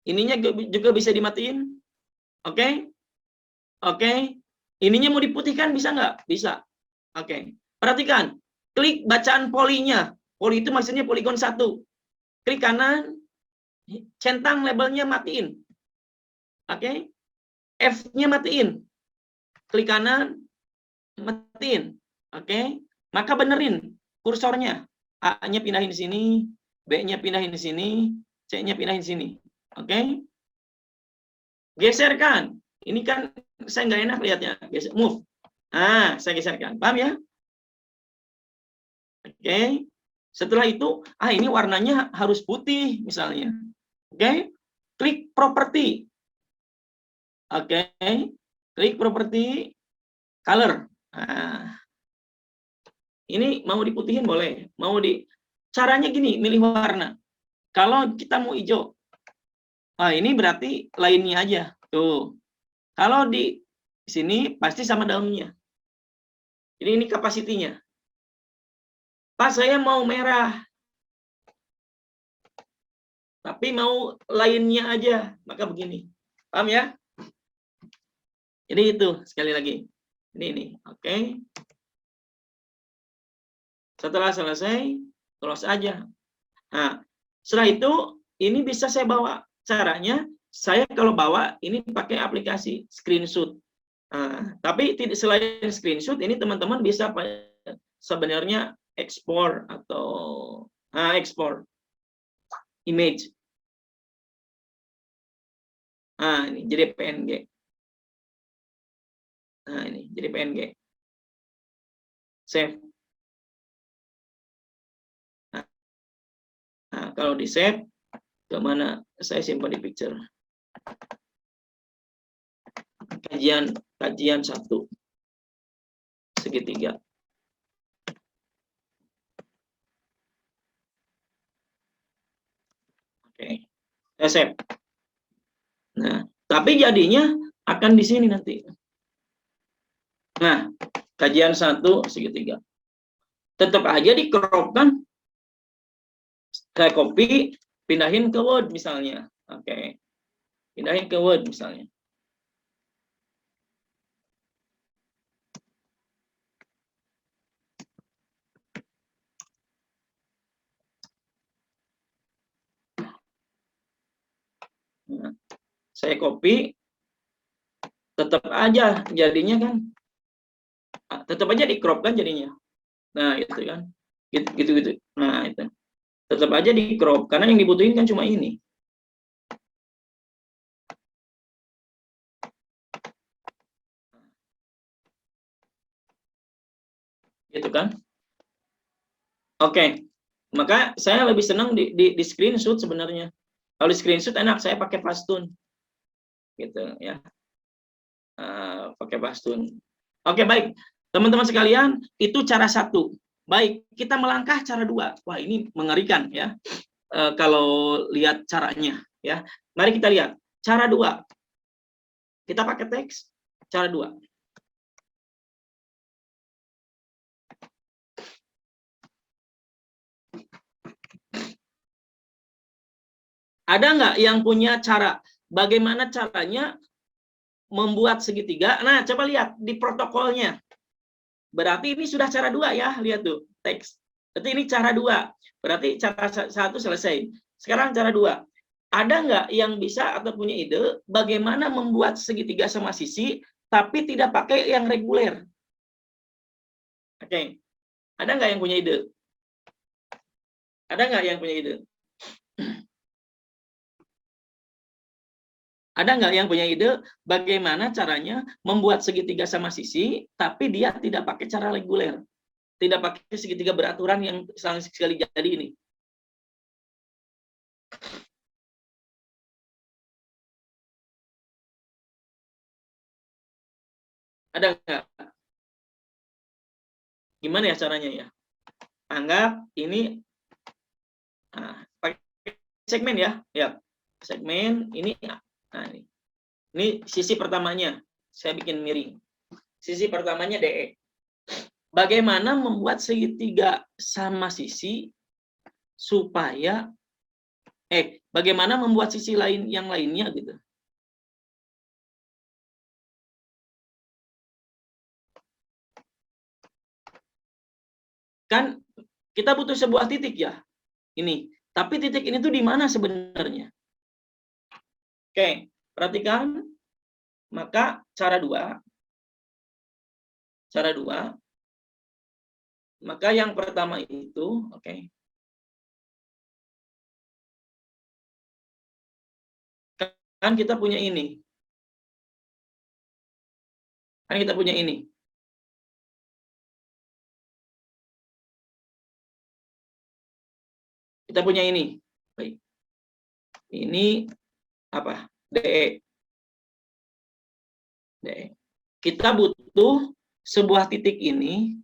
Ininya juga bisa dimatiin. Oke. Oke. Ininya mau diputihkan bisa nggak? Bisa. Oke. Perhatikan. Klik bacaan polinya. Poli itu maksudnya poligon 1. Klik kanan. Centang labelnya matiin. Oke. F-nya matiin. Klik kanan. Matiin. Oke. Maka benerin kursornya. A-nya pindahin di sini. B-nya pindahin di sini. C-nya pindahin di sini. Oke. Geserkan. Ini kan saya nggak enak lihatnya. Move. Nah, saya geserkan. Paham ya? Oke. Setelah itu, ini warnanya harus putih misalnya. Oke. Klik properti. Oke. Klik properti color. Nah. Ini mau diputihin boleh. Caranya gini, milih warna. Kalau kita mau hijau. Ini berarti lainnya aja. Tuh. Kalau di sini pasti sama daunnya. Jadi ini kapasitinya. Pak, saya mau merah. Tapi mau lainnya aja. Maka begini. Paham ya? Jadi itu, sekali lagi. Ini. Oke. Setelah selesai, close aja. Nah, setelah itu, ini bisa saya bawa. Caranya, saya kalau bawa, ini pakai aplikasi screenshot. Nah, tapi selain screenshot, ini teman-teman bisa sebenarnya ekspor atau ekspor image. Nah, ini jadi PNG. Nah, ini jadi PNG. Save. Nah, kalau di save, kemana saya simpan di picture. Kajian 1. Segitiga. Oke. Saya save. Nah, tapi jadinya akan di sini nanti. Nah, kajian 1 segitiga. Tetap aja di crop kan. Saya copy, pindahin ke Word misalnya. Oke. Pindahin ke Word misalnya. Nah, saya copy, tetap aja jadinya kan. Tetap aja di crop kan jadinya. Nah, itu kan. Gitu. Nah, itu. Tetap aja di crop karena yang dibutuhin kan cuma ini. Gitu kan? Oke. Maka saya lebih senang di screenshot sebenarnya. Kalau di screenshot enak, saya pakai Pastun. Gitu ya. Pakai Pastun. Oke, baik. Teman-teman sekalian, itu cara satu. Baik, kita melangkah cara dua. Wah, ini mengerikan ya. Kalau lihat caranya ya. Mari kita lihat cara dua. Kita pakai teks cara dua. Ada nggak yang punya cara? Bagaimana caranya membuat segitiga? Nah, coba lihat di protokolnya. Berarti ini sudah cara dua ya. Lihat tuh, teks. Berarti ini cara dua. Berarti cara satu selesai. Sekarang cara dua. Ada nggak yang bisa atau punya ide bagaimana membuat segitiga sama sisi tapi tidak pakai yang reguler? Oke. Ada nggak yang punya ide? Ada nggak yang punya ide? Ada nggak yang punya ide bagaimana caranya membuat segitiga sama sisi, tapi dia tidak pakai cara reguler, tidak pakai segitiga beraturan yang saling sekali jadi ini? Ada nggak? Gimana ya caranya ya? Anggap ini pakai segmen ya, segmen ini. Nah, ini sisi pertamanya, saya bikin miring. Sisi pertamanya DE. Bagaimana membuat segitiga sama sisi supaya bagaimana membuat sisi lain yang lainnya gitu. Kan kita butuh sebuah titik ya. Ini. Tapi titik ini tuh di mana sebenarnya? Oke, perhatikan. Maka cara dua. Maka yang pertama itu, kan kita punya ini. Kita punya ini. Baik. Ini apa? DE. Kita butuh sebuah titik ini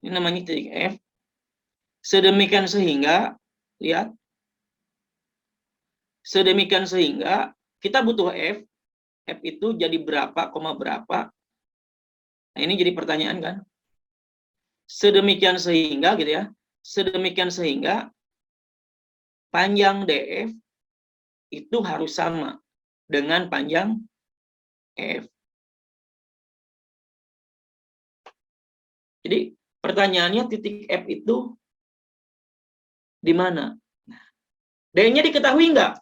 namanya titik F. Sedemikian sehingga, lihat. Sedemikian sehingga kita butuh F. F itu jadi berapa, koma berapa. Nah, ini jadi pertanyaan kan. Sedemikian sehingga gitu ya. Sedemikian sehingga panjang DF itu harus sama dengan panjang F. Jadi pertanyaannya titik F itu di mana? D-nya diketahui nggak?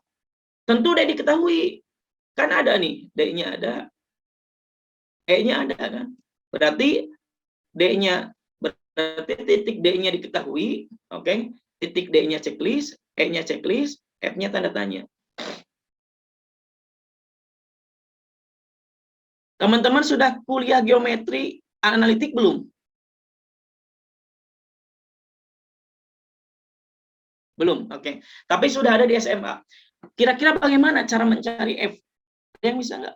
Tentu D diketahui. Kan ada nih, D-nya ada. E-nya ada kan? Berarti D-nya, berarti titik D-nya diketahui, titik D-nya checklist, E-nya checklist, F-nya tanda tanya. Teman-teman sudah kuliah geometri analitik belum? Belum, Tapi sudah ada di SMA. Kira-kira bagaimana cara mencari F? Ada yang bisa nggak?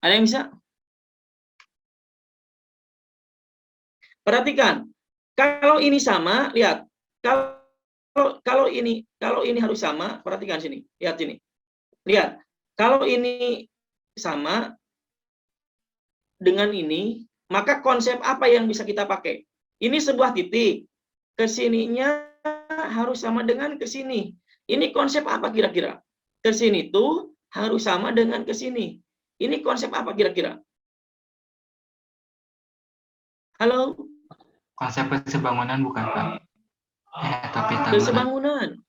Ada yang bisa? Perhatikan, kalau ini sama, lihat. Kalau ini harus sama, perhatikan sini. Lihat sini. Lihat, kalau ini sama dengan ini, maka konsep apa yang bisa kita pakai? Ini sebuah titik. Kesininya harus sama dengan kesini. Ini konsep apa kira-kira? Kesini tuh harus sama dengan kesini. Ini konsep apa kira-kira? Halo? Konsep kesebangunan bukan, Pak? Tapi kesebangunan.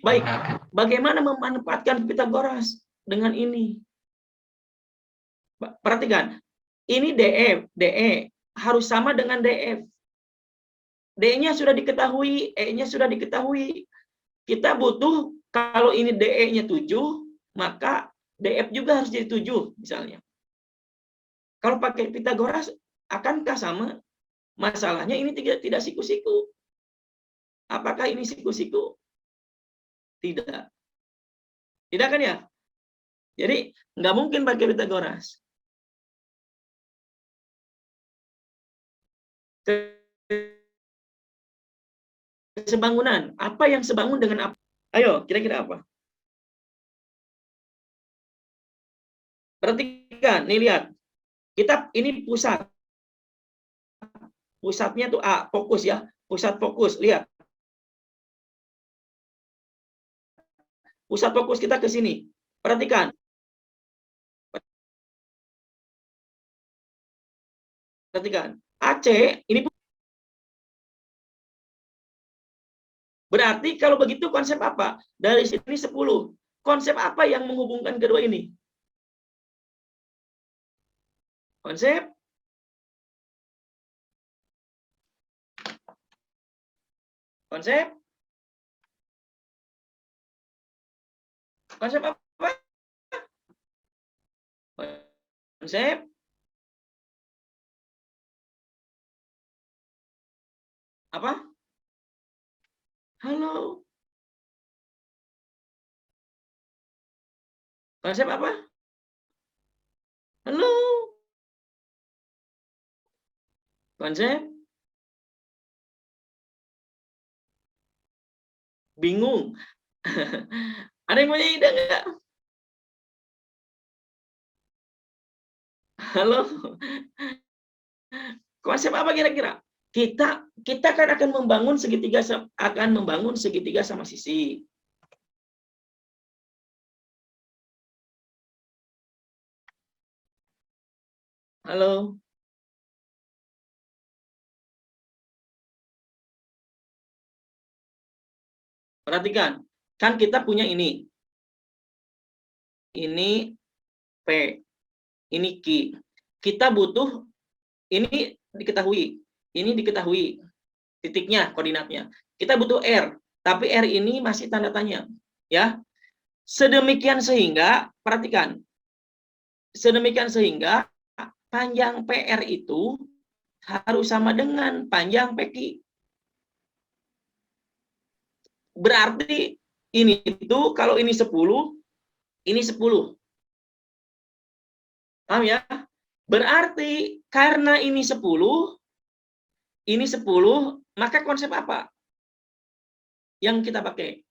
Baik, bagaimana memanfaatkan Pitagoras dengan ini? Perhatikan, ini DE harus sama dengan DF. D-nya sudah diketahui, E-nya sudah diketahui. Kita butuh, kalau ini DE-nya 7, maka DF juga harus jadi 7, misalnya. Kalau pakai Pitagoras, akankah sama? Masalahnya ini tidak siku-siku. Apakah ini siku-siku? Tidak. Tidak kan ya? Jadi, nggak mungkin pakai Pitagoras. Sebangunan. Apa yang sebangun dengan apa? Ayo, kira-kira apa? Perhatikan, nih lihat. Kita ini pusat. Pusatnya tuh A, fokus ya. Pusat fokus, lihat. Pusat fokus kita ke sini. Perhatikan. Perhatikan. AC, ini berarti kalau begitu konsep apa? Dari sini 10. Konsep apa yang menghubungkan kedua ini? Konsep apa? Konsep apa? Halo. Konsep apa? Halo. Konsep bingung. Ada yang punya ide nggak? Halo. Konsep apa kira-kira? Kita kan akan membangun segitiga sama sisi. Halo. Perhatikan, kan kita punya ini. Ini P, ini Q. Kita butuh ini diketahui titiknya, koordinatnya. Kita butuh R, tapi R ini masih tanda tanya, ya. Sedemikian sehingga, perhatikan, panjang PR itu harus sama dengan panjang PQ. Berarti ini itu kalau ini 10, ini 10. Paham ya? Berarti karena ini 10, maka konsep apa yang kita pakai?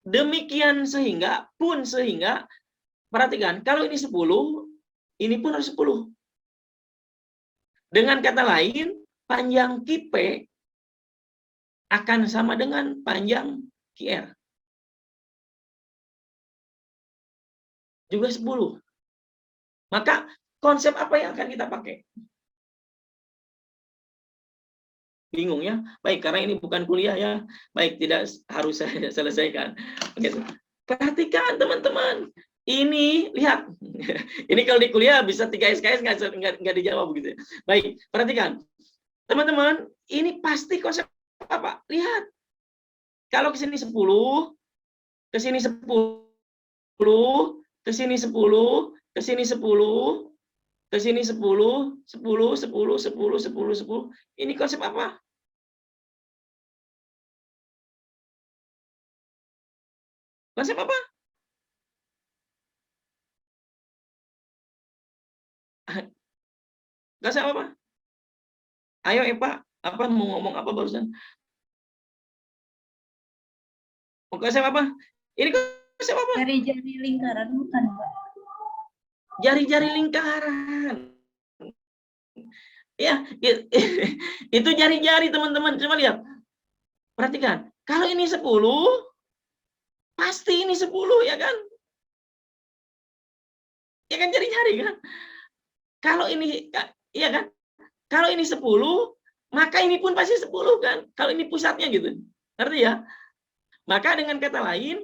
Demikian sehingga, perhatikan, kalau ini 10, ini pun harus 10. Dengan kata lain, panjang QP akan sama dengan panjang QR. Juga 10. Maka konsep apa yang akan kita pakai? Bingung ya? Baik, karena ini bukan kuliah ya. Baik, tidak harus saya selesaikan. Oke. Perhatikan teman-teman. Ini, lihat. Ini kalau di kuliah bisa 3 SKS nggak dijawab begitu. Baik, perhatikan. Teman-teman, ini pasti konsep apa? Lihat. Kalau ke sini 10, ke sini 10, ke sini 10, ke sini 10, ke sini 10, 10, 10, 10, 10, 10. Ini konsep apa? Konsep apa? Konsep apa? Ayo Eva, apa mau ngomong apa barusan? Konsep apa? Ini konsep apa? Jari-jari lingkaran bukan, Pak? Jari-jari lingkaran. Ya, itu jari-jari teman-teman. Coba lihat. Perhatikan. Kalau ini 10, pasti ini 10 ya kan? Ya kan jari-jari kan? Kalau ini, ya kan? Kalau ini 10, maka ini pun pasti 10 kan? Kalau ini pusatnya gitu. Ngerti ya? Maka dengan kata lain,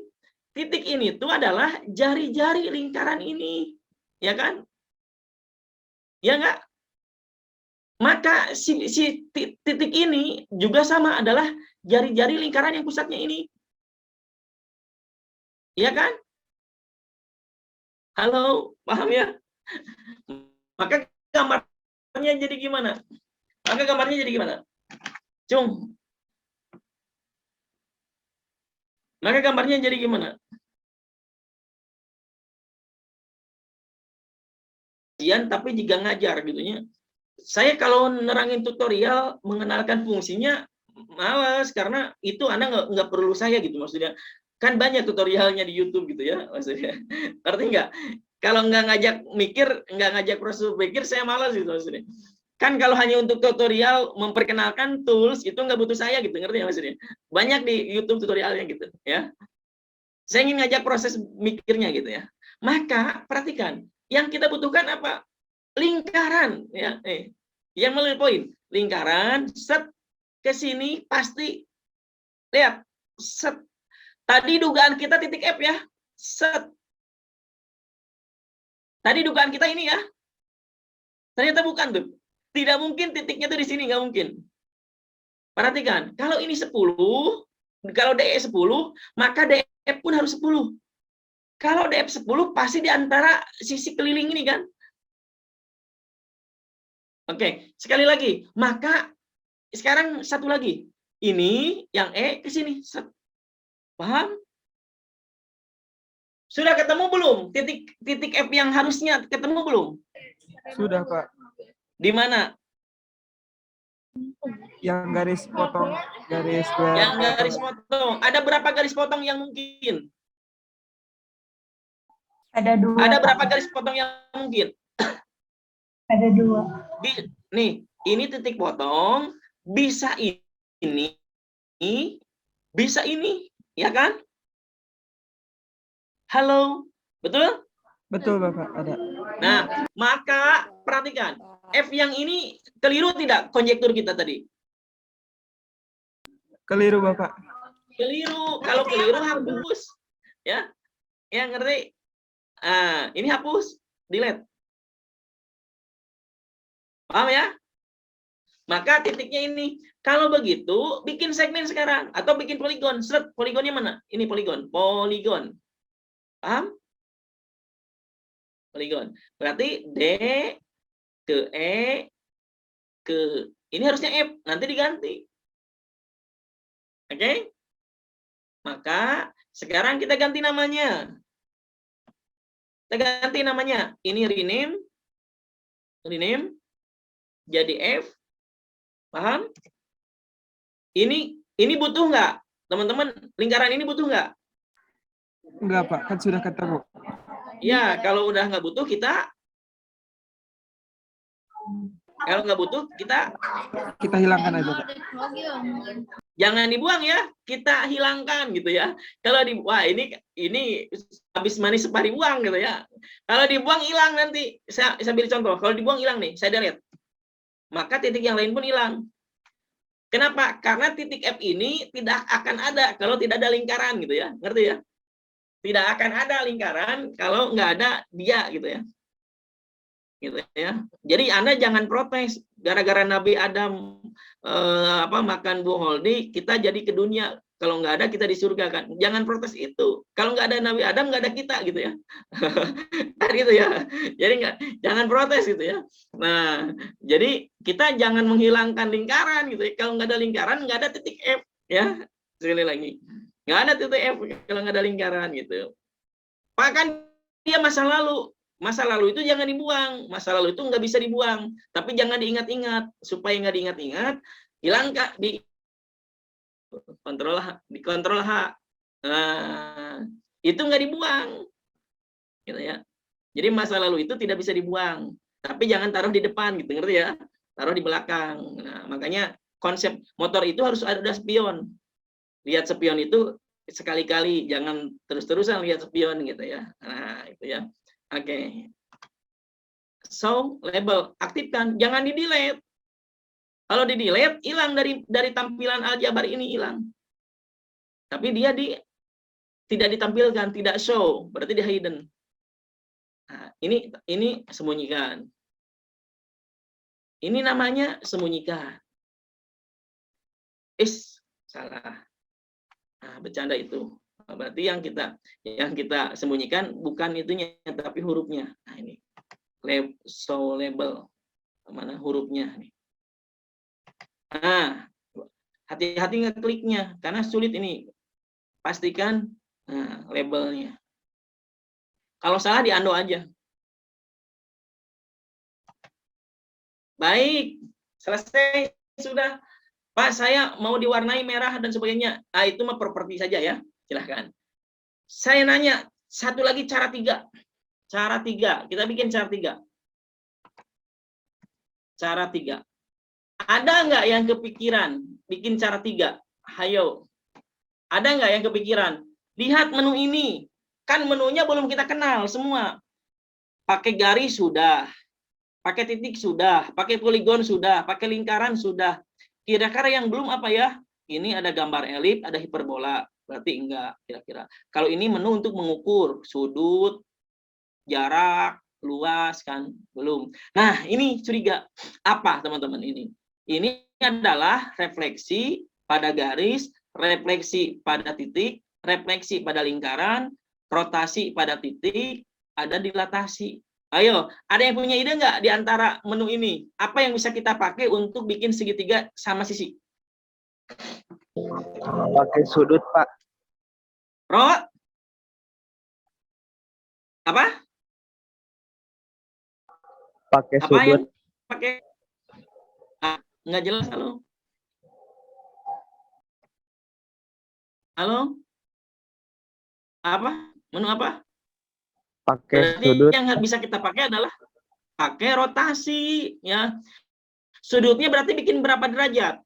titik ini tuh adalah jari-jari lingkaran ini. Ya kan? Ya enggak? Maka si titik ini juga sama, adalah jari-jari lingkaran yang pusatnya ini. Iya kan? Halo, paham ya? Maka gambarnya jadi gimana? Cung. Maka gambarnya jadi gimana? Tapi jika ngajar gitu ya. Saya kalau nerangin tutorial mengenalkan fungsinya malas, karena itu Anda nggak perlu saya gitu maksudnya. Kan banyak tutorialnya di YouTube gitu ya maksudnya. Ngerti nggak? Kalau nggak ngajak mikir, nggak ngajak proses pikir, saya malas gitu maksudnya. Kan kalau hanya untuk tutorial memperkenalkan tools itu nggak butuh saya gitu, ngerti ya maksudnya? Banyak di YouTube tutorialnya gitu ya. Saya ingin ngajak proses mikirnya gitu ya. Maka perhatikan, yang kita butuhkan apa? Lingkaran ya. Yang melalui poin, lingkaran set ke sini pasti lihat set. Tadi dugaan kita titik F ya. Set. Tadi dugaan kita ini ya. Ternyata bukan tuh. Tidak mungkin titiknya tuh di sini, nggak mungkin. Perhatikan, kalau ini 10, kalau DE 10, maka DF pun harus 10. Kalau DF 10 pasti di antara sisi keliling ini kan. Oke, sekali lagi. Maka sekarang satu lagi. Ini yang E ke sini. Paham? Sudah ketemu belum? Titik F yang harusnya ketemu belum? Sudah, Pak. Di mana? Yang garis potong, garis square. Yang garis potong. Ada berapa garis potong yang mungkin? Ada 2. Ada berapa garis potong yang mungkin? Ada 2. Nih, ini titik potong, bisa ini, bisa ini, ya kan? Halo, betul? Betul, Bapak, ada. Nah, maka perhatikan, F yang ini keliru tidak konjektur kita tadi? Keliru, Bapak. Keliru, kalau keliru hapus. Ya, yang ngerti? Ini hapus, delete. Paham ya? Maka titiknya ini. Kalau begitu, bikin segmen sekarang. Atau bikin poligon. Set, poligonnya mana? Ini poligon. Poligon. Paham? Poligon. Berarti D ke E ke... Ini harusnya F. Nanti diganti. Oke? Maka sekarang kita ganti namanya. Kita ganti namanya. Ini rename. Rename. Jadi F. Paham? Ini butuh nggak? Teman-teman, lingkaran ini butuh nggak? Enggak, Pak. Kan sudah ketemu. Ya, kalau udah nggak butuh, kita Kita hilangkan aja, Pak. jangan dibuang ya, kita hilangkan gitu ya. Kalau wah ini habis manis separi buang gitu ya. Kalau dibuang hilang nanti. Saya ambil contoh. Kalau dibuang hilang nih, saya delete. Maka titik yang lain pun hilang. Kenapa? Karena titik F ini tidak akan ada kalau tidak ada lingkaran gitu ya. Ngerti ya? Tidak akan ada lingkaran kalau nggak ada dia gitu ya. Gitu ya. Jadi Anda jangan protes gara-gara Nabi Adam makan buah holdi, kita jadi ke dunia. Kalau nggak ada kita di surga kan. Jangan protes itu. Kalau nggak ada Nabi Adam nggak ada kita gitu ya. Kan gitu ya. Jadi jangan protes gitu ya. Nah, jadi kita jangan menghilangkan lingkaran gitu ya. Kalau nggak ada lingkaran nggak ada titik F ya. Sekali lagi. Nggak ada titik F kalau nggak ada lingkaran gitu. Bahkan dia masa lalu. Masa lalu itu jangan dibuang. Masa lalu itu nggak bisa dibuang. Tapi jangan diingat-ingat. Supaya nggak diingat-ingat, hilangkan dikontrol H. Nah, itu nggak dibuang. Gitu ya. Jadi masa lalu itu tidak bisa dibuang. Tapi jangan taruh di depan gitu, ngerti ya? Taruh di belakang. Nah, makanya konsep motor itu harus ada spion. Lihat spion itu sekali-kali, jangan terus-terusan lihat spion gitu ya. Nah, itu ya. Oke. So, label aktifkan, jangan di-delete. Kalau di-delete hilang dari tampilan aljabar ini hilang. Tapi dia tidak ditampilkan, tidak show, berarti dia hidden. Nah, ini sembunyikan. Ini namanya sembunyikan. Salah. Nah, bercanda itu. Berarti yang kita sembunyikan bukan itunya, tapi hurufnya. Nah, ini label. Mana hurufnya nih. Nah, hati-hati ngekliknya karena sulit ini. Pastikan labelnya. Kalau salah di undo aja. Baik, selesai sudah. Pak, saya mau diwarnai merah dan sebagainya. Itu mah properti saja ya. Silahkan. Saya nanya satu lagi cara 3. Cara 3. Kita bikin cara 3. Cara 3. Ada nggak yang kepikiran bikin cara 3? Hayo. Ada nggak yang kepikiran? Lihat menu ini. Kan menunya belum kita kenal semua. Pakai garis sudah. Pakai titik sudah. Pakai poligon sudah. Pakai lingkaran sudah. Kira-kira yang belum apa ya? Ini ada gambar elip, ada hiperbola. Berarti enggak kira-kira. Kalau ini menu untuk mengukur sudut, jarak, luas kan belum. Nah, ini curiga. Apa teman-teman ini? Ini adalah refleksi pada garis, refleksi pada titik, refleksi pada lingkaran, rotasi pada titik, ada dilatasi. Ayo, ada yang punya ide nggak di antara menu ini? Apa yang bisa kita pakai untuk bikin segitiga sama sisi? Pakai sudut, Pak. Apa? Pakai Apa sudut. yang pakai? Nggak jelas halo. Halo? Apa? Menu apa? Pakai Berarti sudut. yang bisa kita pakai adalah pakai rotasi ya. Sudutnya berarti bikin berapa derajat?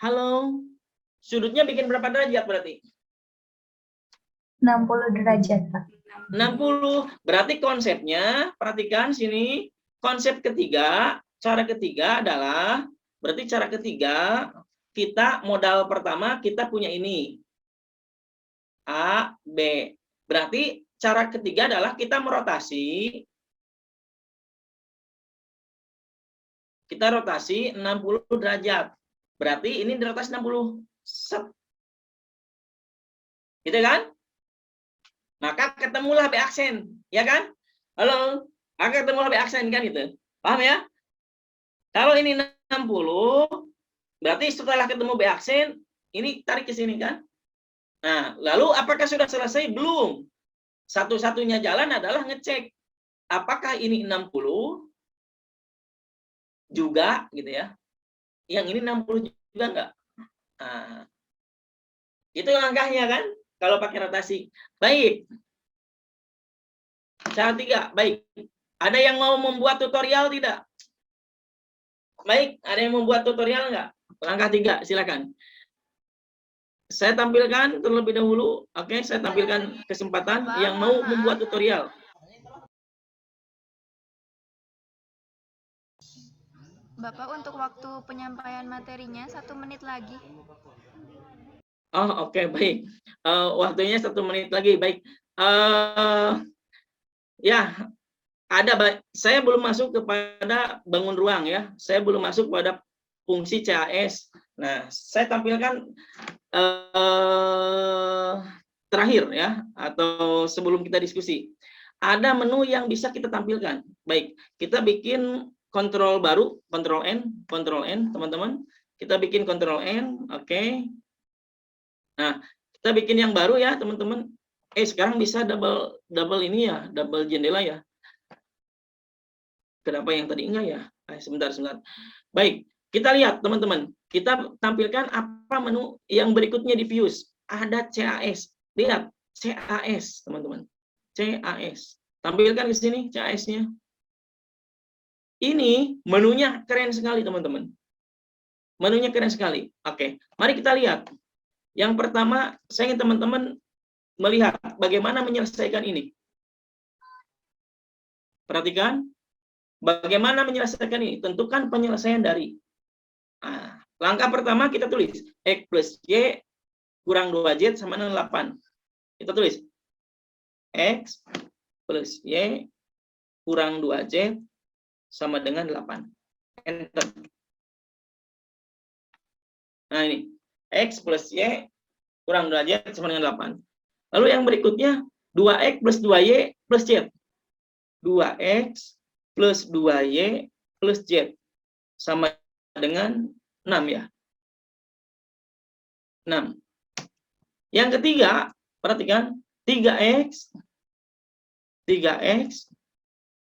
Halo? Sudutnya bikin berapa derajat berarti? 60 derajat, Pak. 60. Berarti konsepnya, perhatikan sini, konsep ketiga, cara ketiga adalah, berarti cara ketiga, kita modal pertama kita punya ini. A, B. Berarti cara ketiga adalah kita merotasi. Kita rotasi 60 derajat. Berarti ini dirotasi 60. Set. Gitu kan? Maka ketemulah B aksen, ya kan? Halo, maka ketemulah B aksen kan itu. Paham ya? Kalau ini 60, berarti setelah ketemu B aksen, ini tarik ke sini kan? Nah, lalu apakah sudah selesai? Belum. Satu-satunya jalan adalah ngecek apakah ini 60 juga gitu ya. Yang ini 60 juga enggak? Nah, itu langkahnya kan? Kalau pakai rotasi. Baik. Cara 3, baik. Ada yang mau membuat tutorial tidak? Baik, ada yang membuat tutorial enggak? Langkah 3, silakan. Saya tampilkan terlebih dahulu. Oke, saya tampilkan kesempatan yang mau membuat tutorial. Bapak, untuk waktu penyampaian materinya 1 menit lagi. Oh, oke, baik. Waktunya 1 menit lagi, baik. Ya, saya belum masuk kepada bangun ruang ya. Saya belum masuk pada fungsi CAS. Nah, saya tampilkan terakhir ya, atau sebelum kita diskusi. Ada menu yang bisa kita tampilkan. Baik, kita bikin kontrol baru, Ctrl N, teman-teman. Kita bikin Ctrl N, oke. Nah, kita bikin yang baru ya, teman-teman. Sekarang bisa double ini ya, double jendela ya. Kenapa yang tadi enggak ya? Sebentar. Baik, kita lihat teman-teman. Kita tampilkan apa menu yang berikutnya di views. Ada CAS. Lihat, CAS, teman-teman. CAS. Tampilkan ke sini CAS-nya. Ini menunya keren sekali, teman-teman. Menunya keren sekali. Oke, mari kita lihat. Yang pertama, saya ingin teman-teman melihat bagaimana menyelesaikan ini. Perhatikan, bagaimana menyelesaikan ini. Tentukan penyelesaian dari. Nah, langkah pertama kita tulis X plus Y kurang 2Z sama dengan 8. Kita tulis X plus Y kurang 2Z sama dengan 8. Enter. Nah ini, X plus Y kurang 2Z sama dengan 8. Lalu yang berikutnya, 2X plus 2Y plus Z. 2X plus 2Y plus Z. Sama dengan 6 ya. 6. Yang ketiga, perhatikan, 3X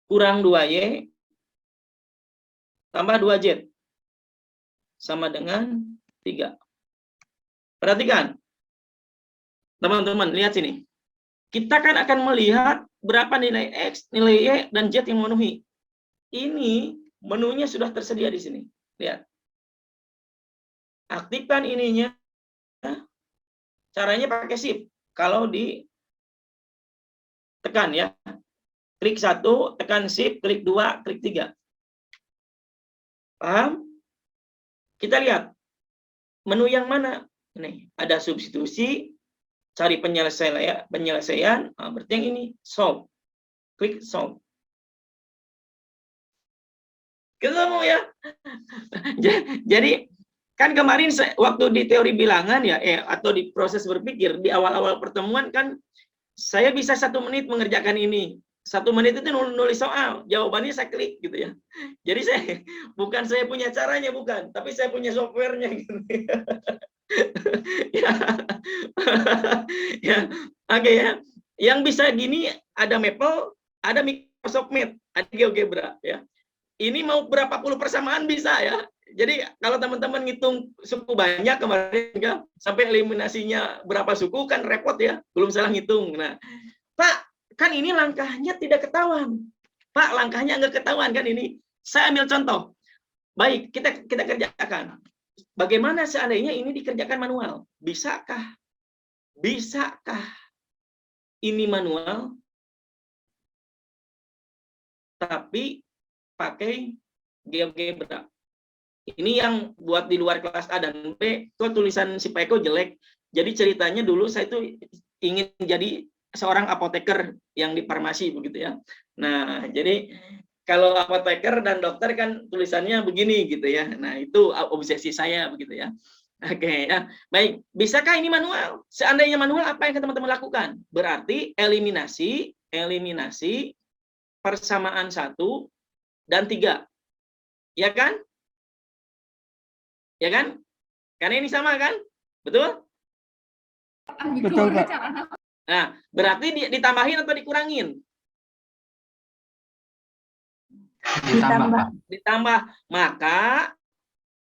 kurang 2Y tambah 2Z sama dengan 3. Perhatikan, teman-teman, lihat sini. Kita kan akan melihat berapa nilai X, nilai Y, dan Z yang memenuhi. Ini menunya sudah tersedia di sini. Lihat. Aktifkan ininya. Caranya pakai shift. Kalau ditekan ya. Klik 1, tekan shift, klik 2, klik 3. Paham? Kita lihat. Menu yang mana? Ini ada substitusi, cari penyelesaian. Nah, berarti yang ini solve. Klik solve. Ketemu ya. Jadi kan kemarin waktu di teori bilangan ya, atau di proses berpikir di awal-awal pertemuan kan saya bisa 1 menit mengerjakan ini. 1 menit itu nulis soal, jawabannya saya klik gitu ya. Jadi saya punya caranya, bukan, tapi saya punya softwarenya gitu. Ya. Ya. Oke ya. Yang bisa gini ada Maple, ada Microsoft Math, ada GeoGebra ya. Ini mau berapa puluh persamaan bisa ya. Jadi kalau teman-teman ngitung suku banyak kemarin kan, sampai eliminasinya berapa suku kan repot ya, belum salah ngitung. Nah, Pak, kan ini langkahnya tidak ketahuan. Pak, langkahnya nggak ketahuan kan ini. Saya ambil contoh. Baik, kita kerjakan. Bagaimana seandainya ini dikerjakan manual? Bisakah? Bisakah ini manual tapi pakai GeoGebra? Ini yang buat di luar kelas A dan B, kok tulisan si Pak Eko jelek. Jadi ceritanya dulu saya tuh ingin jadi seorang apoteker yang di farmasi begitu ya. Nah, jadi kalau apoteker dan dokter kan tulisannya begini gitu ya. Nah, itu obsesi saya begitu ya. Oke ya. Baik, bisakah ini manual? Seandainya manual, apa yang teman-teman lakukan? Berarti eliminasi persamaan 1 dan 3. Ya kan? Ya kan? Karena ini sama kan? Betul? Betul, Pak. Nah, berarti ditambahin atau dikurangin? Ditambah, Pak. Ditambah. Maka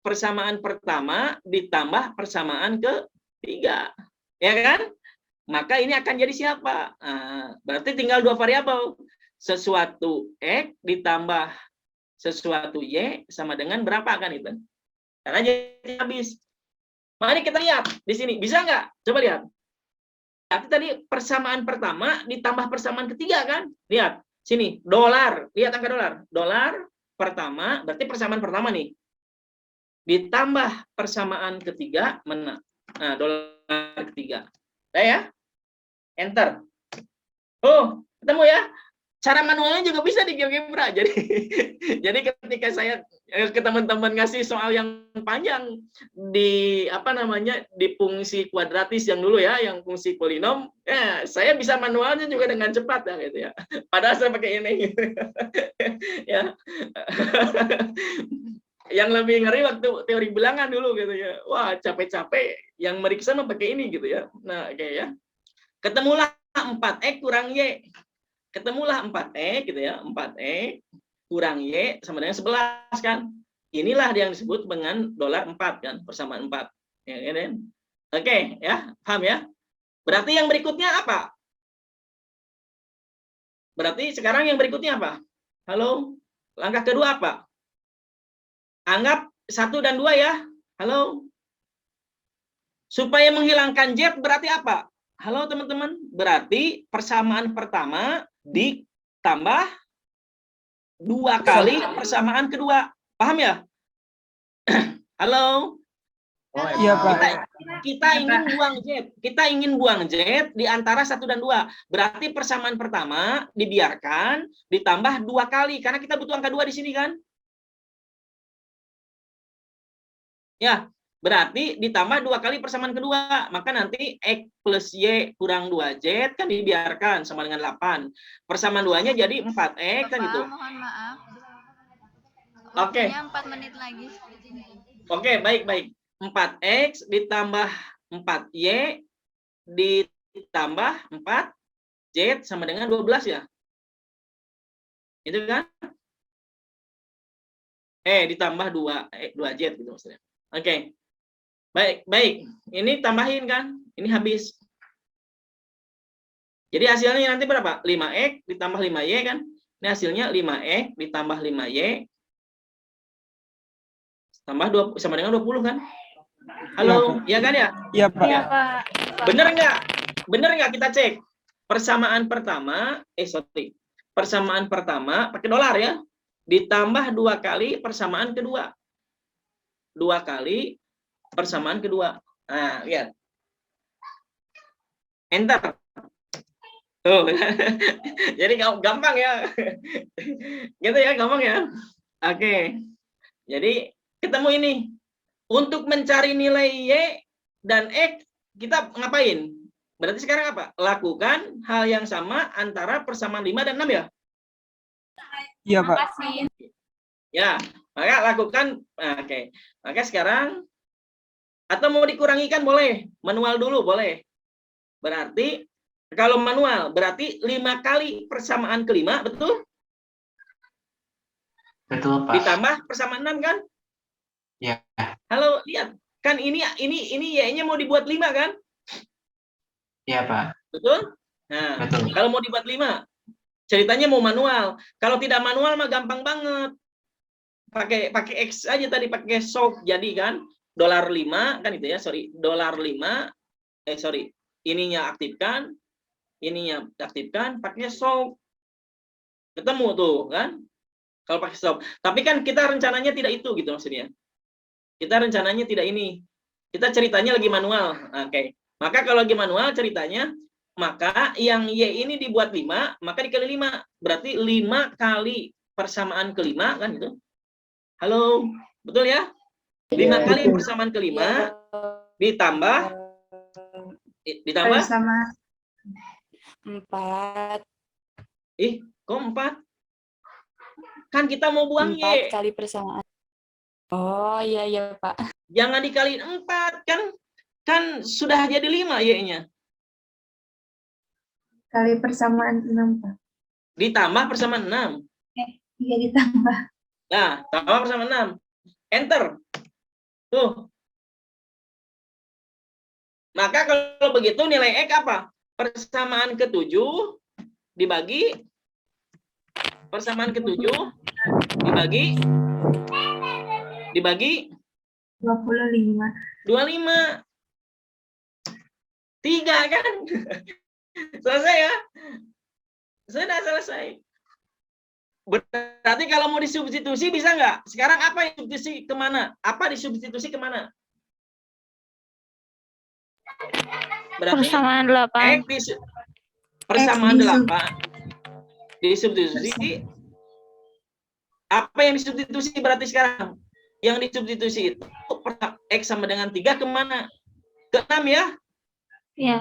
persamaan pertama ditambah persamaan ketiga. Ya kan? Maka ini akan jadi siapa? Nah, berarti tinggal 2 variabel. Sesuatu X ditambah sesuatu Y sama dengan berapa kan itu? Karena jadi habis. Mari kita lihat di sini. Bisa nggak? Coba lihat. Tapi tadi persamaan pertama ditambah persamaan ketiga kan? Lihat. Sini. Dolar. Lihat angka dolar. Dolar pertama. Berarti persamaan pertama nih. Ditambah persamaan ketiga. Mana? Nah, dolar ketiga. Udah ya? Enter. Oh, ketemu ya? Cara manualnya juga bisa di GeoGebra. Jadi ketika saya ke teman-teman ngasih soal yang panjang di di fungsi kuadratis yang dulu ya, yang fungsi polinom, saya bisa manualnya juga dengan cepat ya gitu ya. Padahal saya pakai ini. Ya. Yang lebih ngeri waktu teori bilangan dulu gitu ya. Wah, capek-capek yang meriksa pakai ini gitu ya. Nah, oke ya. Ketemulah 4X kurang Y. Ketemulah 4E gitu ya, 4E kurang Y sama dengan 11 kan. Inilah yang disebut dengan dolar 4 kan, persamaan 4. Ya, kan? Oke, ya, paham ya? Berarti yang berikutnya apa? Berarti sekarang yang berikutnya apa? Halo? Langkah kedua apa? Anggap 1 dan 2 ya. Halo? Supaya menghilangkan Z berarti apa? Halo teman-teman, berarti persamaan pertama ditambah 2 kali persamaan kedua. Paham ya? Halo? Oh, Iya, Pak. Kita ingin buang Z. Kita ingin buang Z di antara 1 dan 2. Berarti persamaan pertama dibiarkan ditambah 2 kali. Karena kita butuh angka 2 di sini kan? Ya, berarti ditambah 2 kali persamaan kedua. Maka nanti X plus Y kurang 2Z kan dibiarkan sama dengan 8. Persamaan 2-nya jadi 4X kan gitu. Mohon maaf. Oke. Waktunya 4 menit lagi. Oke, baik. 4X ditambah 4Y ditambah 4Z sama dengan 12 ya. Itu kan? Ditambah 2Z gitu maksudnya. Oke. Baik. Ini tambahin kan? Ini habis. Jadi hasilnya nanti berapa? 5X ditambah 5Y kan? Ini hasilnya 5X ditambah 5Y tambah 2 sama dengan 20 kan? Halo, ya kan ya? Iya, Pak. Iya, Pak. Bener nggak kita cek? Persamaan pertama, persamaan pertama pakai dolar ya, ditambah 2 kali persamaan kedua. 2 kali persamaan kedua. Nah, lihat. Enter. Tuh. Jadi gampang ya. Gitu ya, gampang ya. Oke. Jadi ketemu ini. Untuk mencari nilai Y dan X, kita ngapain? Berarti sekarang apa? Lakukan hal yang sama antara persamaan 5 dan 6 ya? Iya, Pak. Ya, maka lakukan. Oke. Maka sekarang, atau mau dikurangi kan boleh. Manual dulu boleh. Berarti, kalau manual, berarti 5 kali persamaan kelima, betul? Betul, Pak. Ditambah persamaan 6 kan? Ya. Halo, lihat. Kan ini Y-nya mau dibuat 5 kan? Iya, Pak. Betul? Nah, Betul. kalau mau dibuat 5, ceritanya mau manual. Kalau tidak manual mah gampang banget. Pakai X aja tadi, pakai solve jadi kan? $5 kan itu ya, $5. Ininya aktifkan, pakai solve. Ketemu tuh kan? Kalau pakai solve. Tapi kan kita rencananya tidak itu gitu maksudnya. Kita rencananya tidak ini. Kita ceritanya lagi manual. Oke. Maka kalau lagi manual ceritanya, maka yang Y ini dibuat 5, maka dikali 5. Berarti 5 kali persamaan kelima kan itu. Halo, betul ya? 5 kali persamaan kelima ditambah Sama 4. Kok 4? Kan kita mau buang 4 Y. kali persamaan. Oh, iya, Pak. Jangan dikaliin 4 kan sudah jadi 5 Y-nya. kali persamaan 6, Pak. Ditambah persamaan 6. Iya, ditambah. Nah, tambah persamaan 6. Enter. Tuh. Maka kalau begitu nilai X apa? Persamaan ke-7 dibagi persamaan ke-7 dibagi 25. 25. 3 kan? Selesai ya? Sudah selesai. Berarti kalau mau disubstitusi bisa nggak? Sekarang apa yang substitusi kemana? Apa disubstitusi kemana? Berarti Persamaan 8. persamaan 8 disubstitusi. Apa yang disubstitusi berarti sekarang? Yang disubstitusi itu X sama dengan 3 kemana? Ke 6 ya? Ya.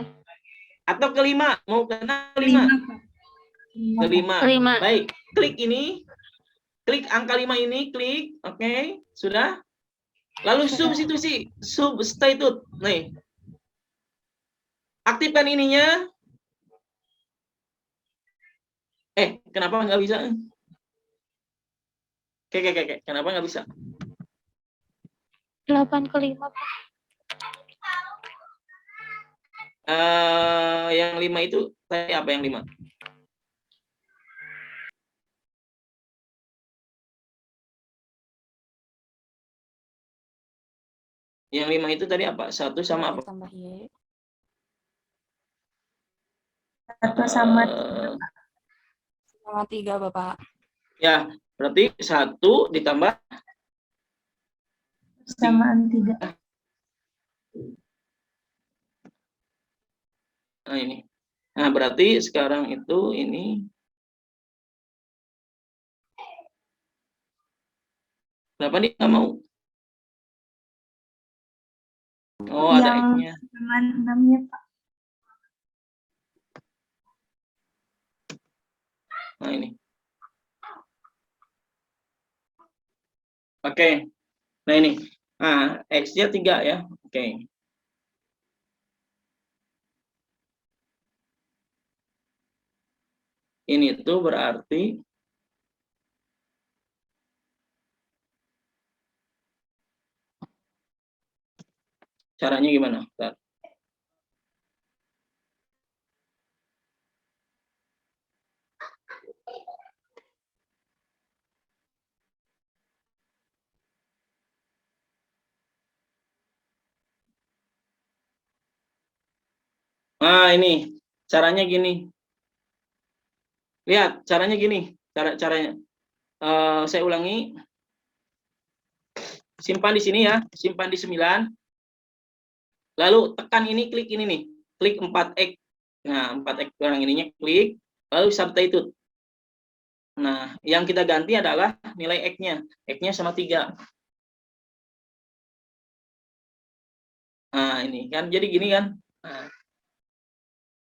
Atau ke 5? Mau ke 5? Ke 5. Baik, klik ini. Klik angka 5 ini, klik. Oke, sudah. Lalu substitusi, substitute. Nih. Aktifkan ininya. Kenapa nggak bisa? Oke. Kenapa nggak bisa? 8 ke 5, Pak. Yang 5 itu tadi apa yang 5? Yang 5 itu tadi apa? 1 sama apa? Tambah Y. 1 sama 3, Bapak. Ya, berarti 1 ditambah persamaan 3. Nah, ini. Nah, berarti sekarang itu ini. Kenapa dia nggak mau? Oh, ada Yang X-nya. persamaan 6-nya, Pak. Nah, ini. Oke. Nah, ini. Nah, X-nya 3 ya. Oke. Ini tuh berarti caranya gimana? Bentar. Nah, ini caranya gini. Lihat, caranya gini. Caranya. Saya ulangi. Simpan di sini ya. Simpan di 9. Lalu tekan ini, klik ini nih. Klik 4X. Nah, 4X orang ininya klik. Lalu substitute. Nah, yang kita ganti adalah nilai X-nya. X-nya sama 3. Nah, ini kan. Jadi gini kan. Nah,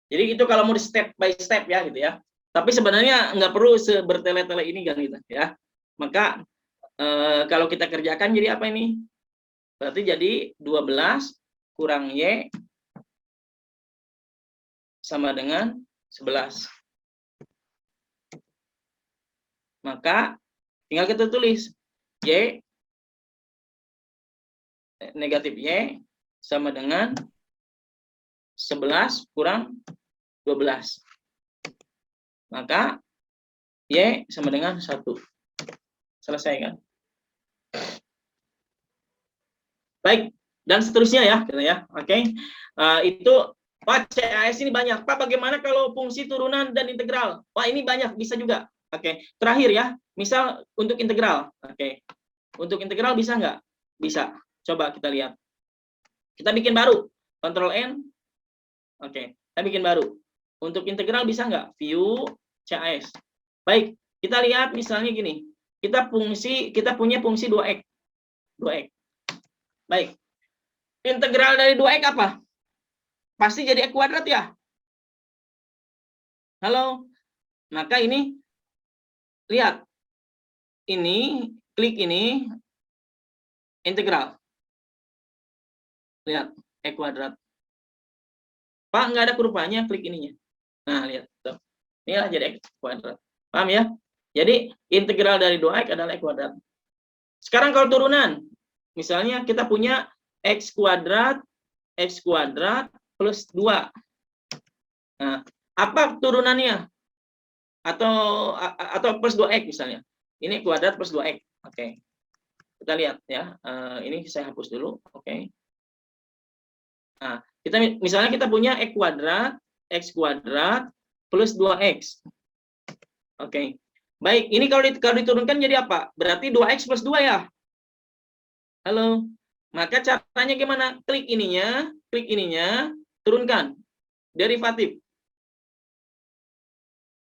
jadi itu kalau mau di step by step ya gitu ya. Tapi sebenarnya nggak perlu bertele-tele ini kan gitu ya. Maka kalau kita kerjakan jadi apa ini? Berarti jadi 12 kurang Y sama dengan 11. Maka tinggal kita tulis Y negatif Y sama dengan 11 kurang 12. Maka Y sama dengan 1. Selesai kan? Baik, dan seterusnya ya, gitu ya. Oke. Itu Pak, CAS ini banyak. Pak, bagaimana kalau fungsi turunan dan integral? Wah, ini banyak, bisa juga. Oke. Terakhir ya, misal untuk integral. Oke. Untuk integral bisa nggak? Bisa. Coba kita lihat. Kita bikin baru. Ctrl N. Oke. Kita bikin baru. Untuk integral bisa nggak? View CAS. Baik. Kita lihat misalnya gini. Kita punya fungsi 2x. 2x. Baik. Integral dari 2x apa? Pasti jadi X kuadrat ya? Halo? Maka ini, lihat. Ini, klik ini, integral. Lihat, X kuadrat. Pak, nggak ada kurvanya, klik ininya. Nah, lihat. Tuh. Inilah jadi X kuadrat. Paham ya? Jadi, integral dari 2x adalah X kuadrat. Sekarang kalau turunan, misalnya kita punya X kuadrat plus 2. Nah, apa turunannya? Atau plus 2x misalnya. Ini kuadrat plus 2x. Oke. Kita lihat ya. Ini saya hapus dulu. Oke. Nah, misalnya kita punya x kuadrat plus 2x. Oke. Baik, ini kalau diturunkan jadi apa? Berarti 2x plus 2 ya? Halo. Maka caranya gimana? Klik ininya, turunkan. Derivatif.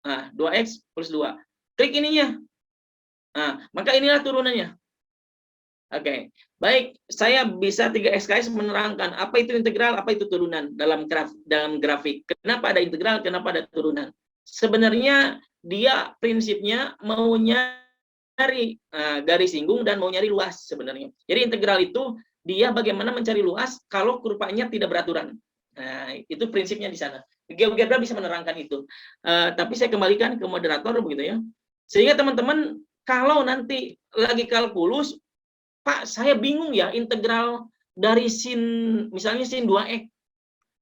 Nah, 2x plus 2. Klik ininya. Nah, maka inilah turunannya. Oke. Baik, saya bisa 3 SKS menerangkan apa itu integral, apa itu turunan dalam grafik. Kenapa ada integral, kenapa ada turunan? Sebenarnya dia prinsipnya mau nyari garis singgung dan mau nyari luas sebenarnya. Jadi integral itu dia bagaimana mencari luas kalau kurvanya tidak beraturan. Nah, itu prinsipnya di sana. GeoGebra bisa menerangkan itu. Tapi saya kembalikan ke moderator begitu ya. Sehingga teman-teman kalau nanti lagi kalkulus, Pak, saya bingung ya integral dari sin misalnya sin 2x.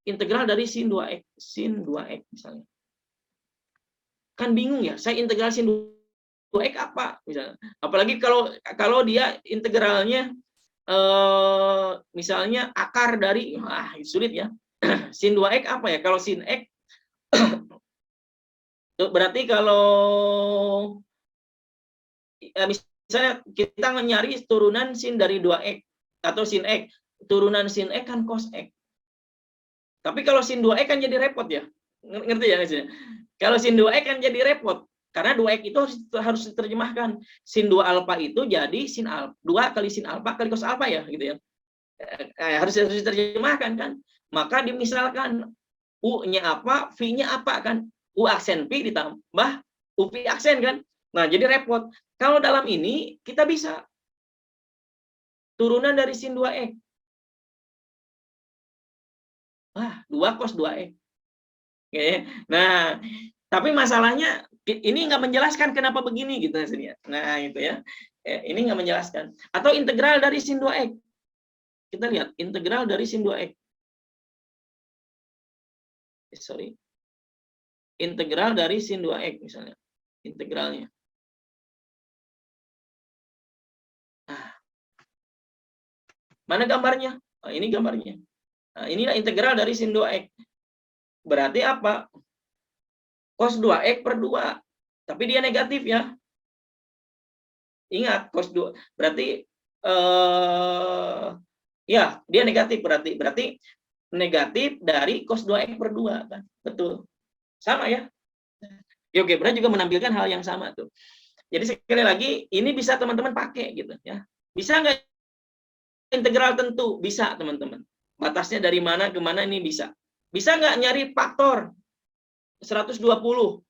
Integral dari sin 2x misalnya. Kan bingung ya, saya integral sin 2x apa misalnya. Apalagi kalau dia integralnya misalnya akar dari sulit ya. Sin 2x apa ya? Kalau sin x berarti kalau misalnya kita nyari turunan sin dari 2x atau sin x, turunan sin x kan cos x. Tapi kalau sin 2x kan jadi repot ya. Ngerti ya guys ya? Kalau sin 2x kan jadi repot. Karena 2x itu harus diterjemahkan. Sin 2 alfa itu jadi sin alfa. 2 kali sin alfa kali cos alfa ya gitu ya. Harus diterjemahkan kan. Maka dimisalkan U-nya apa, V-nya apa kan. U aksen P ditambah UV aksen kan. Nah, jadi repot. Kalau dalam ini kita bisa turunan dari sin 2x. Wah, 2 cos 2x. Oke. Nah, tapi masalahnya ini nggak menjelaskan kenapa begini gitu hasilnya. Nah, itu ya. Ini nggak menjelaskan. Atau integral dari sin 2x. Kita lihat integral dari sin 2x. Sorry. Integral dari sin 2x misalnya. Integralnya. Nah. Mana gambarnya? Oh, ini gambarnya. Nah, inilah integral dari sin 2x. Berarti apa? Cos 2x per 2. Tapi dia negatif ya. Ingat, cos 2. Berarti ya, dia negatif berarti. Berarti negatif dari cos 2x per 2 kan. Betul. Sama ya. GeoGebra juga menampilkan hal yang sama tuh. Jadi sekali lagi ini bisa teman-teman pakai gitu ya. Bisa nggak integral tentu? Bisa teman-teman. Batasnya dari mana ke mana ini bisa. Bisa nggak nyari faktor 120? 120